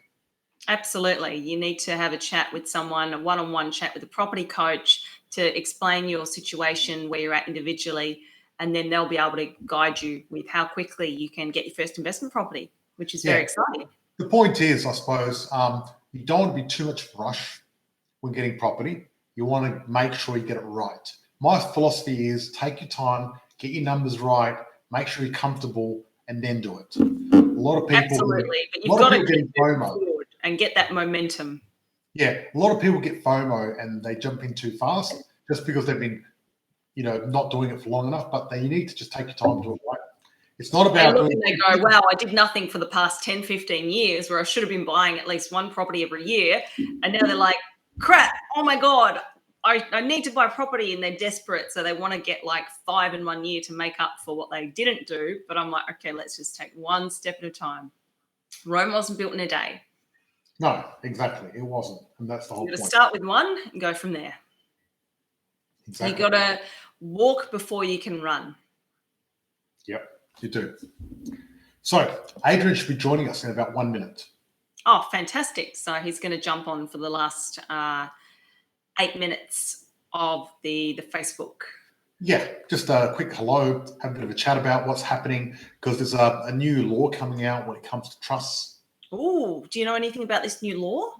Absolutely. You need to have a chat with someone, a one-on-one chat with a property coach to explain your situation, where you're at individually, and then they'll be able to guide you with how quickly you can get your first investment property, which is very exciting. The point is, I suppose, you don't want to be too much rush when getting property. You want to make sure you get it right. My philosophy is take your time, get your numbers right, make sure you're comfortable, and then do it. A lot of people, absolutely, but you've got to get forward and get that momentum. Yeah, a lot of people get FOMO and they jump in too fast just because they've been, not doing it for long enough. But you need to just take your time to do it right. It's not about. They look and they go, wow, I did nothing for the past 10, 15 years where I should have been buying at least one property every year. And now they're like, crap, oh my God, I need to buy property, and they're desperate. So they want to get like 5 in 1 year to make up for what they didn't do. But I'm like, okay, let's just take one step at a time. Rome wasn't built in a day. No, exactly. It wasn't. And that's the whole point. You've got to start with one and go from there. Exactly. You've got to walk before you can run. Yep, you do. So Adrian should be joining us in about 1 minute. Oh, fantastic. So he's going to jump on for the last 8 minutes of the Facebook. Yeah, just a quick hello, have a bit of a chat about what's happening, because there's a new law coming out when it comes to trusts. Oh, do you know anything about this new law?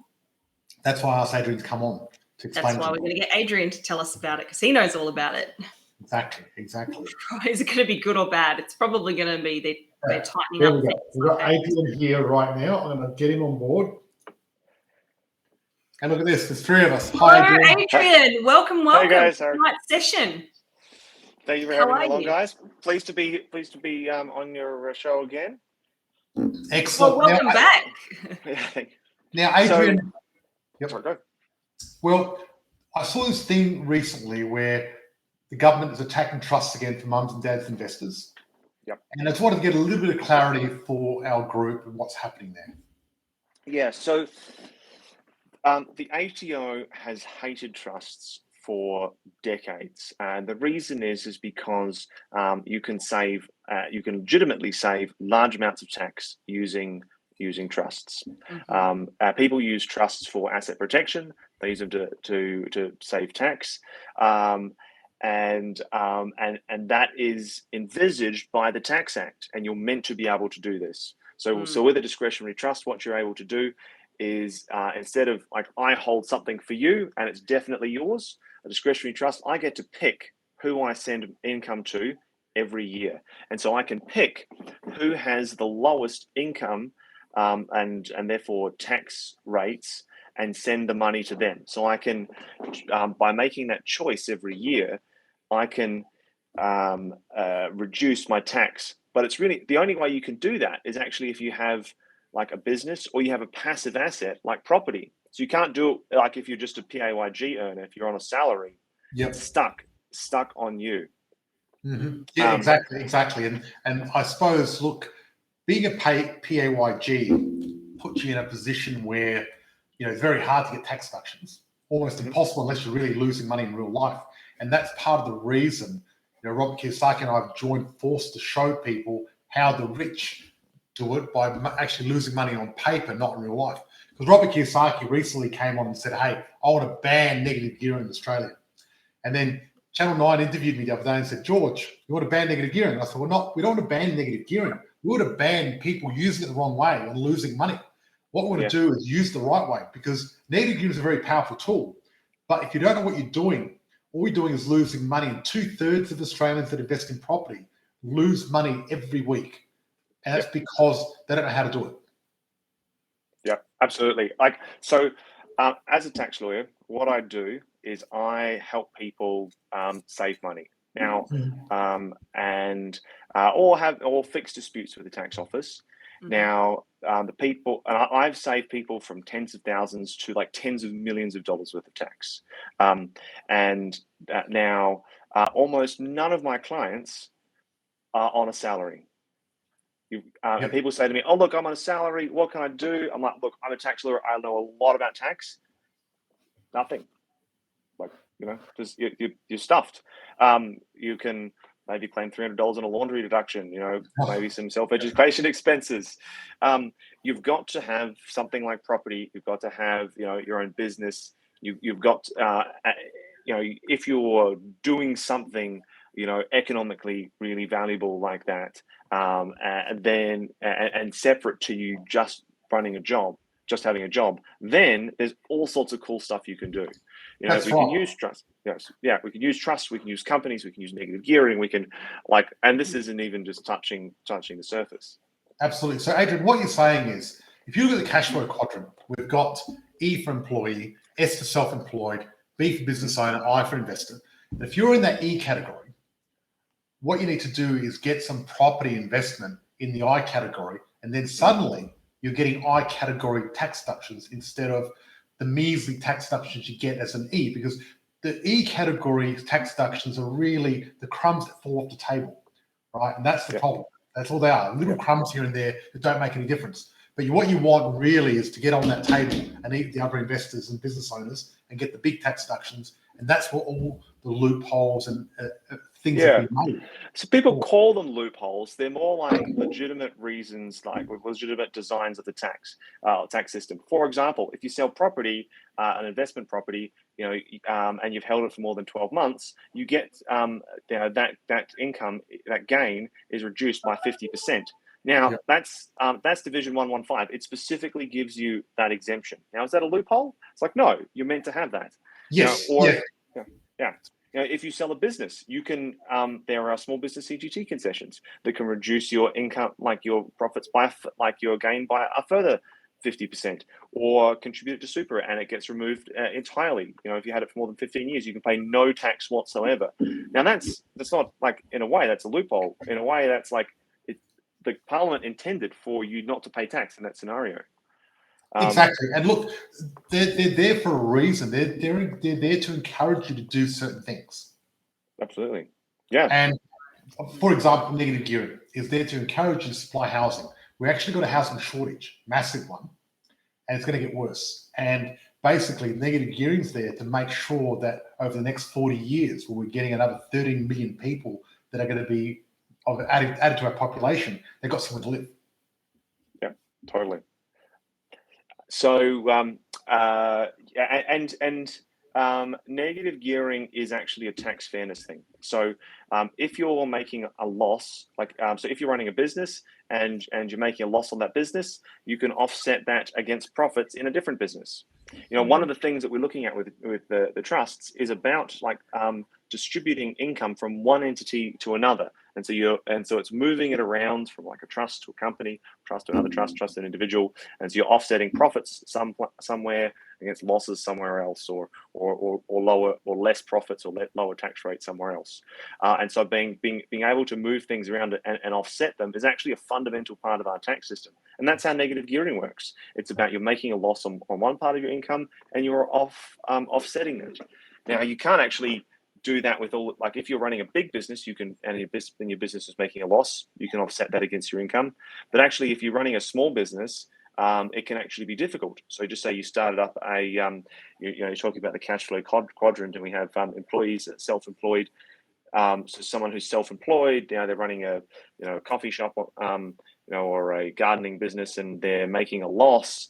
That's why I asked Adrian to come on to explain. That's why we're going to get Adrian to tell us about it, because he knows all about it. Exactly. Is it going to be good or bad? It's probably going to be they're tightening up. There we go. We've got Adrian here right now. I'm going to get him on board. And look at this. There's 3 of us. Hi, Adrian. Welcome. Hey guys. Tonight's session. Thank you for having me along, guys. Pleased to be on your show again. Excellent. Well, welcome back. Now, Adrian. Sorry, go. Well, I saw this thing recently where the government is attacking trusts again for mums and dads investors. Yep. And I just wanted to get a little bit of clarity for our group and what's happening there. Yeah. So the ATO has hated trusts for decades, and the reason is because you can legitimately save large amounts of tax using trusts. People use trusts for asset protection. They use them to save tax, and that is envisaged by the Tax Act, and you're meant to be able to do this. So with a discretionary trust, what you're able to do is instead of like I hold something for you and it's definitely yours, a discretionary trust, I get to pick who I send income to every year, and so I can pick who has the lowest income and therefore tax rates and send the money to them. So I can, by making that choice every year, I can reduce my tax. But it's really the only way you can do that is actually if you have like a business or you have a passive asset like property. So you can't do it like if you're just a PAYG earner, if you're on a salary, it's stuck on you. Yeah, exactly. And I suppose, look, being a PAYG puts you in a position where, it's very hard to get tax deductions, almost impossible unless you're really losing money in real life. And that's part of the reason, Robert Kiyosaki and I have joined force to show people how the rich do it by actually losing money on paper, not in real life. Because Robert Kiyosaki recently came on and said, hey, I want to ban negative gearing in Australia. And then Channel 9 interviewed me the other day and said, George, you want to ban negative gearing? And I said, we don't want to ban negative gearing. We want to ban people using it the wrong way and losing money. What we want to do is use the right way, because negative gearing is a very powerful tool. But if you don't know what you're doing, all we're doing is losing money. And 2/3 of Australians that invest in property lose money every week. And that's because they don't know how to do it. Yeah, absolutely. As a tax lawyer, what I do is I help people save money now, or fix disputes with the tax office. Now, I've saved people from tens of thousands to like tens of millions of dollars worth of tax. Now, almost none of my clients are on a salary. And people say to me, oh, look, I'm on a salary. What can I do? I'm like, look, I'm a tax lawyer. I know a lot about tax. Nothing. Like, just you're stuffed. You can maybe claim $300 on a laundry deduction, maybe some self-education expenses. You've got to have something like property. You've got to have, your own business. You've got, if you're doing something, economically really valuable like that, and separate to you just running a job, just having a job, then there's all sorts of cool stuff you can do. Can use trust. Yes. Yeah. We can use trust. We can use companies. We can use negative gearing. We can and this isn't even just touching the surface. Absolutely. So Adrian, what you're saying is, if you look at the cash flow quadrant, we've got E for employee, S for self-employed, B for business owner, I for investor. And if you're in that E category, what you need to do is get some property investment in the I category, and then suddenly you're getting I category tax deductions instead of the measly tax deductions you get as an E, because the E category tax deductions are really the crumbs that fall off the table, right? And that's the problem. That's all they are, little crumbs here and there that don't make any difference. But what you want really is to get on that table and eat the other investors and business owners and get the big tax deductions. And that's what all the loopholes and things have been made. So people call them loopholes. They're more like legitimate reasons, like with legitimate designs of the tax system. For example, if you sell property, an investment property, and you've held it for more than 12 months, you get that income, that gain is reduced by 50%. Now that's Division 115. It specifically gives you that exemption. Now, is that a loophole? It's like, no, you're meant to have that. Yes. If you sell a business, you can. There are small business CGT concessions that can reduce your income, like your profits by, like your gain by a further 50%, or contribute it to super, and it gets removed entirely. If you had it for more than 15 years, you can pay no tax whatsoever. Now that's not like, in a way that's a loophole. In a way that's like the Parliament intended for you not to pay tax in that scenario. Exactly. And look, they're there for a reason. They're there to encourage you to do certain things. Absolutely. Yeah. And For example, negative gearing is there to encourage and supply housing. We actually got a housing shortage, massive one, and it's going to get worse. And basically, negative gearing is there to make sure that over the next 40 years, when we're getting another 13 million people that are going to be added to our population, they've got somewhere to live. Yeah, totally. So, negative gearing is actually a tax fairness thing. So, if you're making a loss, so if you're running a business and you're making a loss on that business, you can offset that against profits in a different business. One of the things that we're looking at with the trusts is about distributing income from one entity to another, and so it's moving it around from like a trust to a company, trust to another trust to an individual, and so you're offsetting profits somewhere against losses somewhere else, or lower or less profits or lower tax rates somewhere else, and so being able to move things around and offset them is actually a fundamental part of our tax system, and that's how negative gearing works. It's about you're making a loss on one part of your income and you're offsetting it. Now you can't actually do that with all, like if you're running a big business, you can, and your business is making a loss, you can offset that against your income. But actually, if you're running a small business, it can actually be difficult. So just say you started up you're talking about the cash flow quadrant, and we have employees, self-employed. So someone who's self-employed, they're running a coffee shop, or a gardening business, and they're making a loss.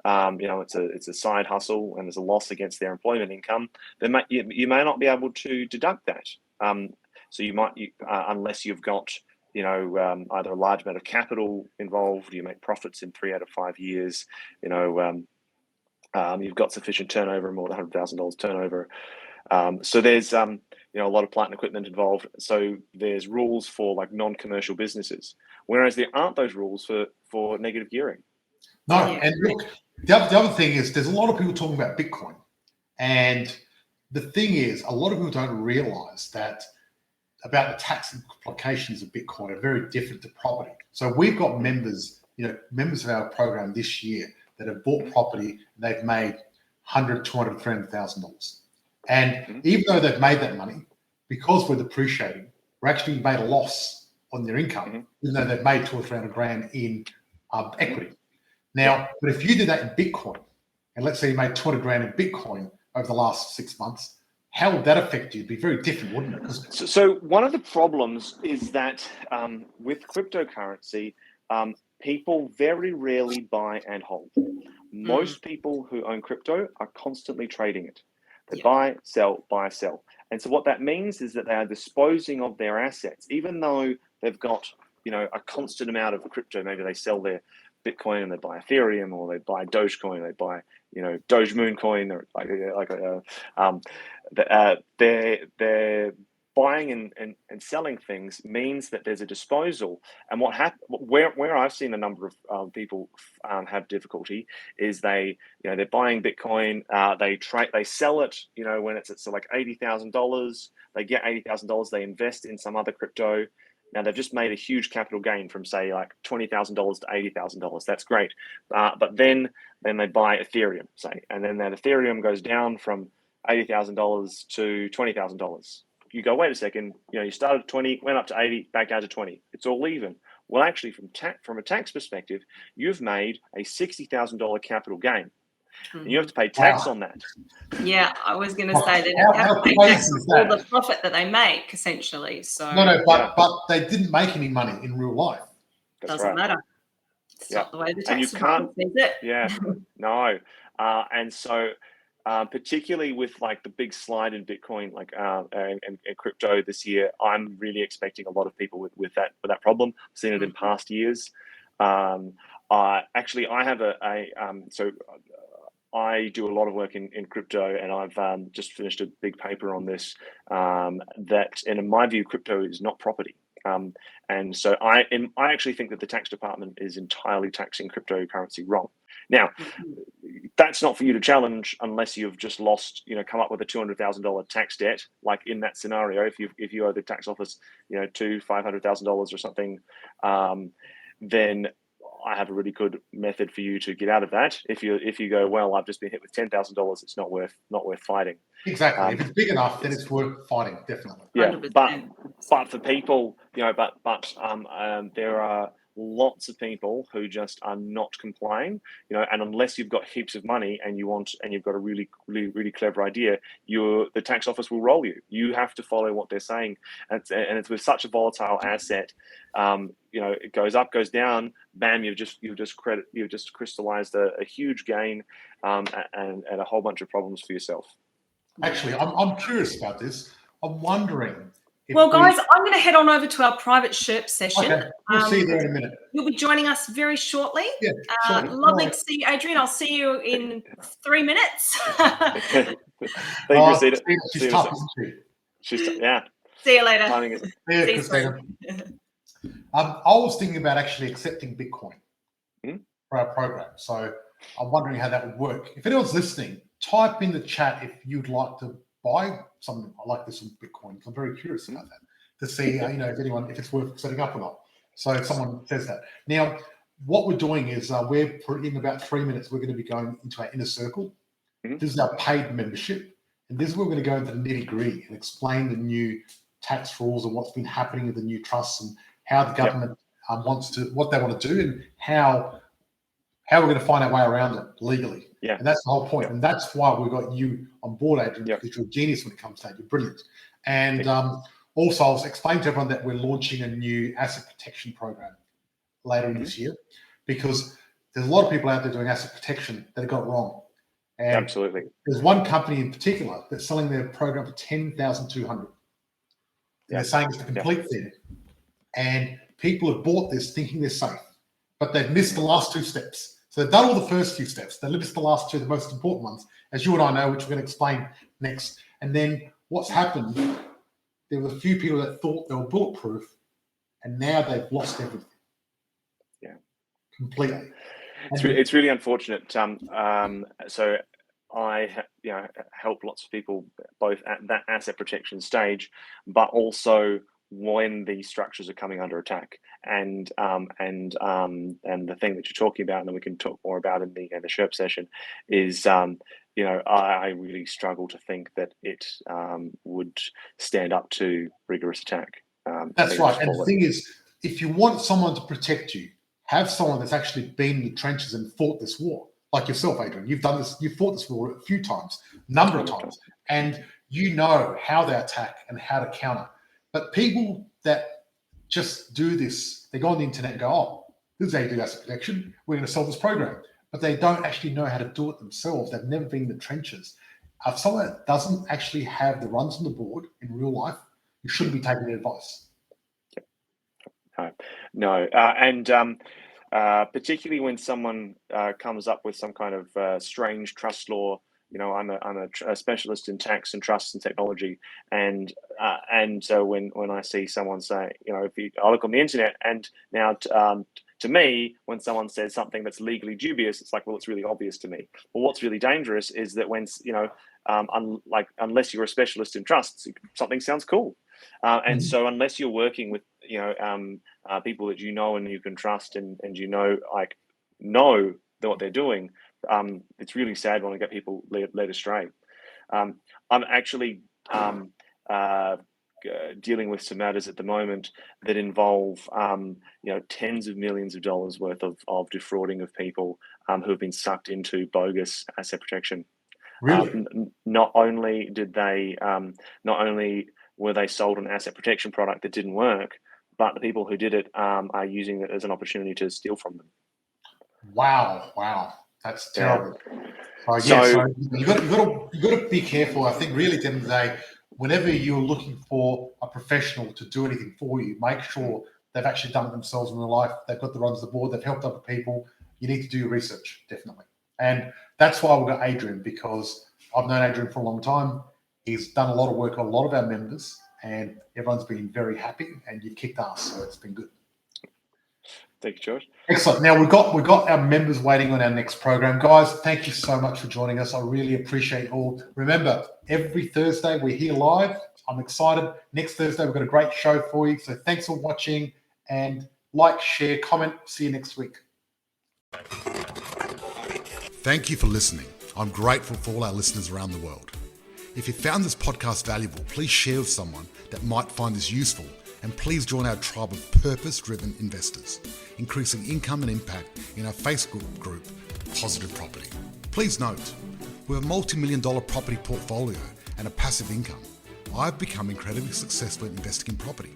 It's a side hustle, and there's a loss against their employment income. Then you may not be able to deduct that. So you might, unless you've got either a large amount of capital involved, you make profits in 3 out of 5 years. You've got sufficient turnover, more than $100,000 turnover. So there's a lot of plant and equipment involved. So there's rules for like non-commercial businesses, whereas there aren't those rules for negative gearing. No, and look, the other thing is there's a lot of people talking about Bitcoin, and the thing is a lot of people don't realize that about the tax implications of Bitcoin are very different to property. So we've got members of our program this year that have bought property and they've made $100,000, $200,000, $300,000. And even though they've made that money, because we're depreciating, we're actually made a loss on their income, even though they've made $200,000 or $300,000 in equity. Now, but if you did that in Bitcoin, and let's say you made $200,000 in Bitcoin over the last 6 months, how would that affect you? It'd be very different, wouldn't it? So one of the problems is that with cryptocurrency, people very rarely buy and hold. Most people who own crypto are constantly trading it. They buy, sell. And so what that means is that they are disposing of their assets, even though they've got, a constant amount of crypto. Maybe they sell their Bitcoin and they buy Ethereum, or they buy Dogecoin, they buy, Doge Moon Coin, or they're buying and selling things means that there's a disposal. And where I've seen a number of people have difficulty is they're buying Bitcoin, they sell it, when it's at like $80,000, they get $80,000, they invest in some other crypto. Now they've just made a huge capital gain from say like $20,000 to $80,000. That's great, but then they buy Ethereum, say, and then that Ethereum goes down from $80,000 to $20,000. You go, wait a second, you started at 20, went up to 80, back down to 20. It's all even. Well, actually, from a tax perspective, you've made a $60,000 capital gain. And you have to pay tax on that. Yeah, I was going to say that they have to pay tax on all the profit that they make, essentially. So but they didn't make any money in real life. Doesn't matter. It's not the way the tax department sees it. Yeah, no. And so particularly with like the big slide in Bitcoin, and crypto this year, I'm really expecting a lot of people with that problem. I've seen it in past years. Actually, I have I do a lot of work in crypto, and I've just finished a big paper on this. That, and in my view, crypto is not property. And so I actually think that the tax department is entirely taxing cryptocurrency wrong. Now, that's not for you to challenge unless you've just lost, come up with a $200,000 tax debt, like in that scenario. If you owe the tax office, $500,000 or something, then I have a really good method for you to get out of that. If you go, well, I've just been hit with $10,000, it's not worth fighting. Exactly. If it's big enough, then it's worth fighting, definitely. Yeah, 100%. but for people, there are lots of people who just are not complying, and unless you've got heaps of money and you've got a really, really, really clever idea, the tax office will roll you. You have to follow what they're saying, and it's with such a volatile asset. It goes up, goes down, bam! You've just crystallized a huge gain, and a whole bunch of problems for yourself. Actually, I'm curious about this. I'm wondering. Well, guys, I'm going to head on over to our private SHRP session. Okay, we'll see you there in a minute. You'll be joining us very shortly. Yeah, shortly. Lovely to see you, Adrian. I'll see you in 3 minutes. Thank you, Christina. She's tough, isn't she? Yeah. See you later. See you, Christina. I was thinking about actually accepting Bitcoin for our program. So I'm wondering how that would work. If anyone's listening, type in the chat if you'd like to buy something like this on Bitcoin. I'm very curious about that to see, if it's worth setting up or not. So if someone says that. Now, what we're doing is in about 3 minutes, we're going to be going into our inner circle. This is our paid membership. And this is where we're going to go into the nitty-gritty and explain the new tax rules and what's been happening with the new trusts and how the government what they want to do and how we're going to find our way around it legally. Yeah. And that's the whole point. And that's why we got you on board, Adrian, because you're a genius when it comes to that. You're brilliant. And also, I was explaining to everyone that we're launching a new asset protection program later in this year, because there's a lot of people out there doing asset protection that have got it wrong. And absolutely. There's one company in particular that's selling their program for $10,200. They're saying it's a complete thing. And people have bought this thinking they're safe, but they've missed the last 2 steps. So they've done all the first few steps. They missed the last 2, the most important ones, as you and I know, which we're going to explain next. And then what's happened, there were a few people that thought they were bulletproof, and now they've lost everything. Yeah. Completely. It's really unfortunate. So I help lots of people both at that asset protection stage, but also when these structures are coming under attack. And the thing that you're talking about, and then we can talk more about in the SHRP session, is I really struggle to think that it would stand up to rigorous attack. That's right. And the thing is, if you want someone to protect you, have someone that's actually been in the trenches and fought this war, like yourself, Adrian. You've done this. You've fought this war a few times, number of times, and you know how they attack and how to counter. But people that just do this, they go on the internet and go, oh, this is how you do asset protection. We're going to sell this program. But they don't actually know how to do it themselves. They've never been in the trenches. If someone that doesn't actually have the runs on the board in real life, you shouldn't be taking their advice. No. And particularly when someone comes up with some kind of strange trust law. I'm a specialist in tax and trusts and technology, and so when I see someone say, I look on the internet, and now to me, when someone says something that's legally dubious, it's like, well, it's really obvious to me. Well, what's really dangerous is that when unless you're a specialist in trusts, something sounds cool, and so unless you're working with people that you know and you can trust and know what they're doing. It's really sad when I get people led astray. I'm actually dealing with some matters at the moment that involve, tens of millions of dollars worth of defrauding of people who have been sucked into bogus asset protection. Really? Not only were they sold an asset protection product that didn't work, but the people who did it are using it as an opportunity to steal from them. Wow. That's terrible. So you got to be careful. I think really at the end of the day, whenever you're looking for a professional to do anything for you, make sure they've actually done it themselves in their life. They've got the runs of the board. They've helped other people. You need to do your research, definitely. And that's why we've got Adrian, because I've known Adrian for a long time. He's done a lot of work on a lot of our members, and everyone's been very happy. And you've kicked ass, so it's been good. Thank you, George. Excellent. Now we've got our members waiting on our next program. Guys, thank you so much for joining us. I really appreciate it all. Remember, every Thursday we're here live. I'm excited. Next Thursday we've got a great show for you. So thanks for watching, and like, share, comment. See you next week. Thank you for listening. I'm grateful for all our listeners around the world. If you found this podcast valuable, please share with someone that might find this useful, and please join our tribe of purpose-driven investors, increasing income and impact in our Facebook group, Positive Property. Please note, with a multi-million-dollar property portfolio and a passive income, I've become incredibly successful in investing in property.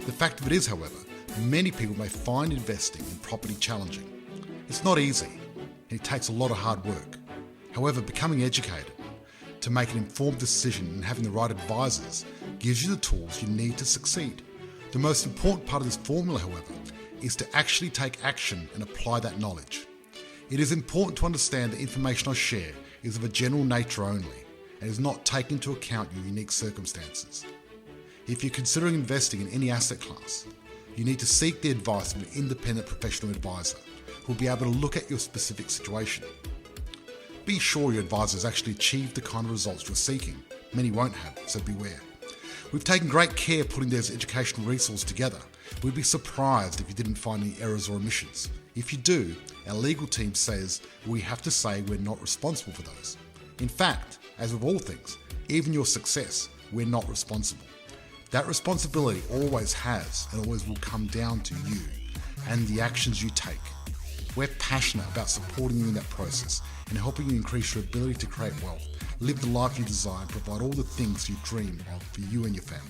The fact of it is, however, many people may find investing in property challenging. It's not easy, and it takes a lot of hard work. However, becoming educated to make an informed decision and having the right advisors gives you the tools you need to succeed. The most important part of this formula, however, is to actually take action and apply that knowledge. It is important to understand the information I share is of a general nature only and is not taking into account your unique circumstances. If you're considering investing in any asset class, you need to seek the advice of an independent professional advisor who will be able to look at your specific situation. Be sure your advisor has actually achieved the kind of results you're seeking. Many won't have, so beware. We've taken great care putting those educational resources together. We'd be surprised if you didn't find any errors or omissions. If you do, our legal team says we have to say we're not responsible for those. In fact, as with all things, even your success, we're not responsible. That responsibility always has and always will come down to you and the actions you take. We're passionate about supporting you in that process and helping you increase your ability to create wealth, live the life you desire, and provide all the things you dream of for you and your family.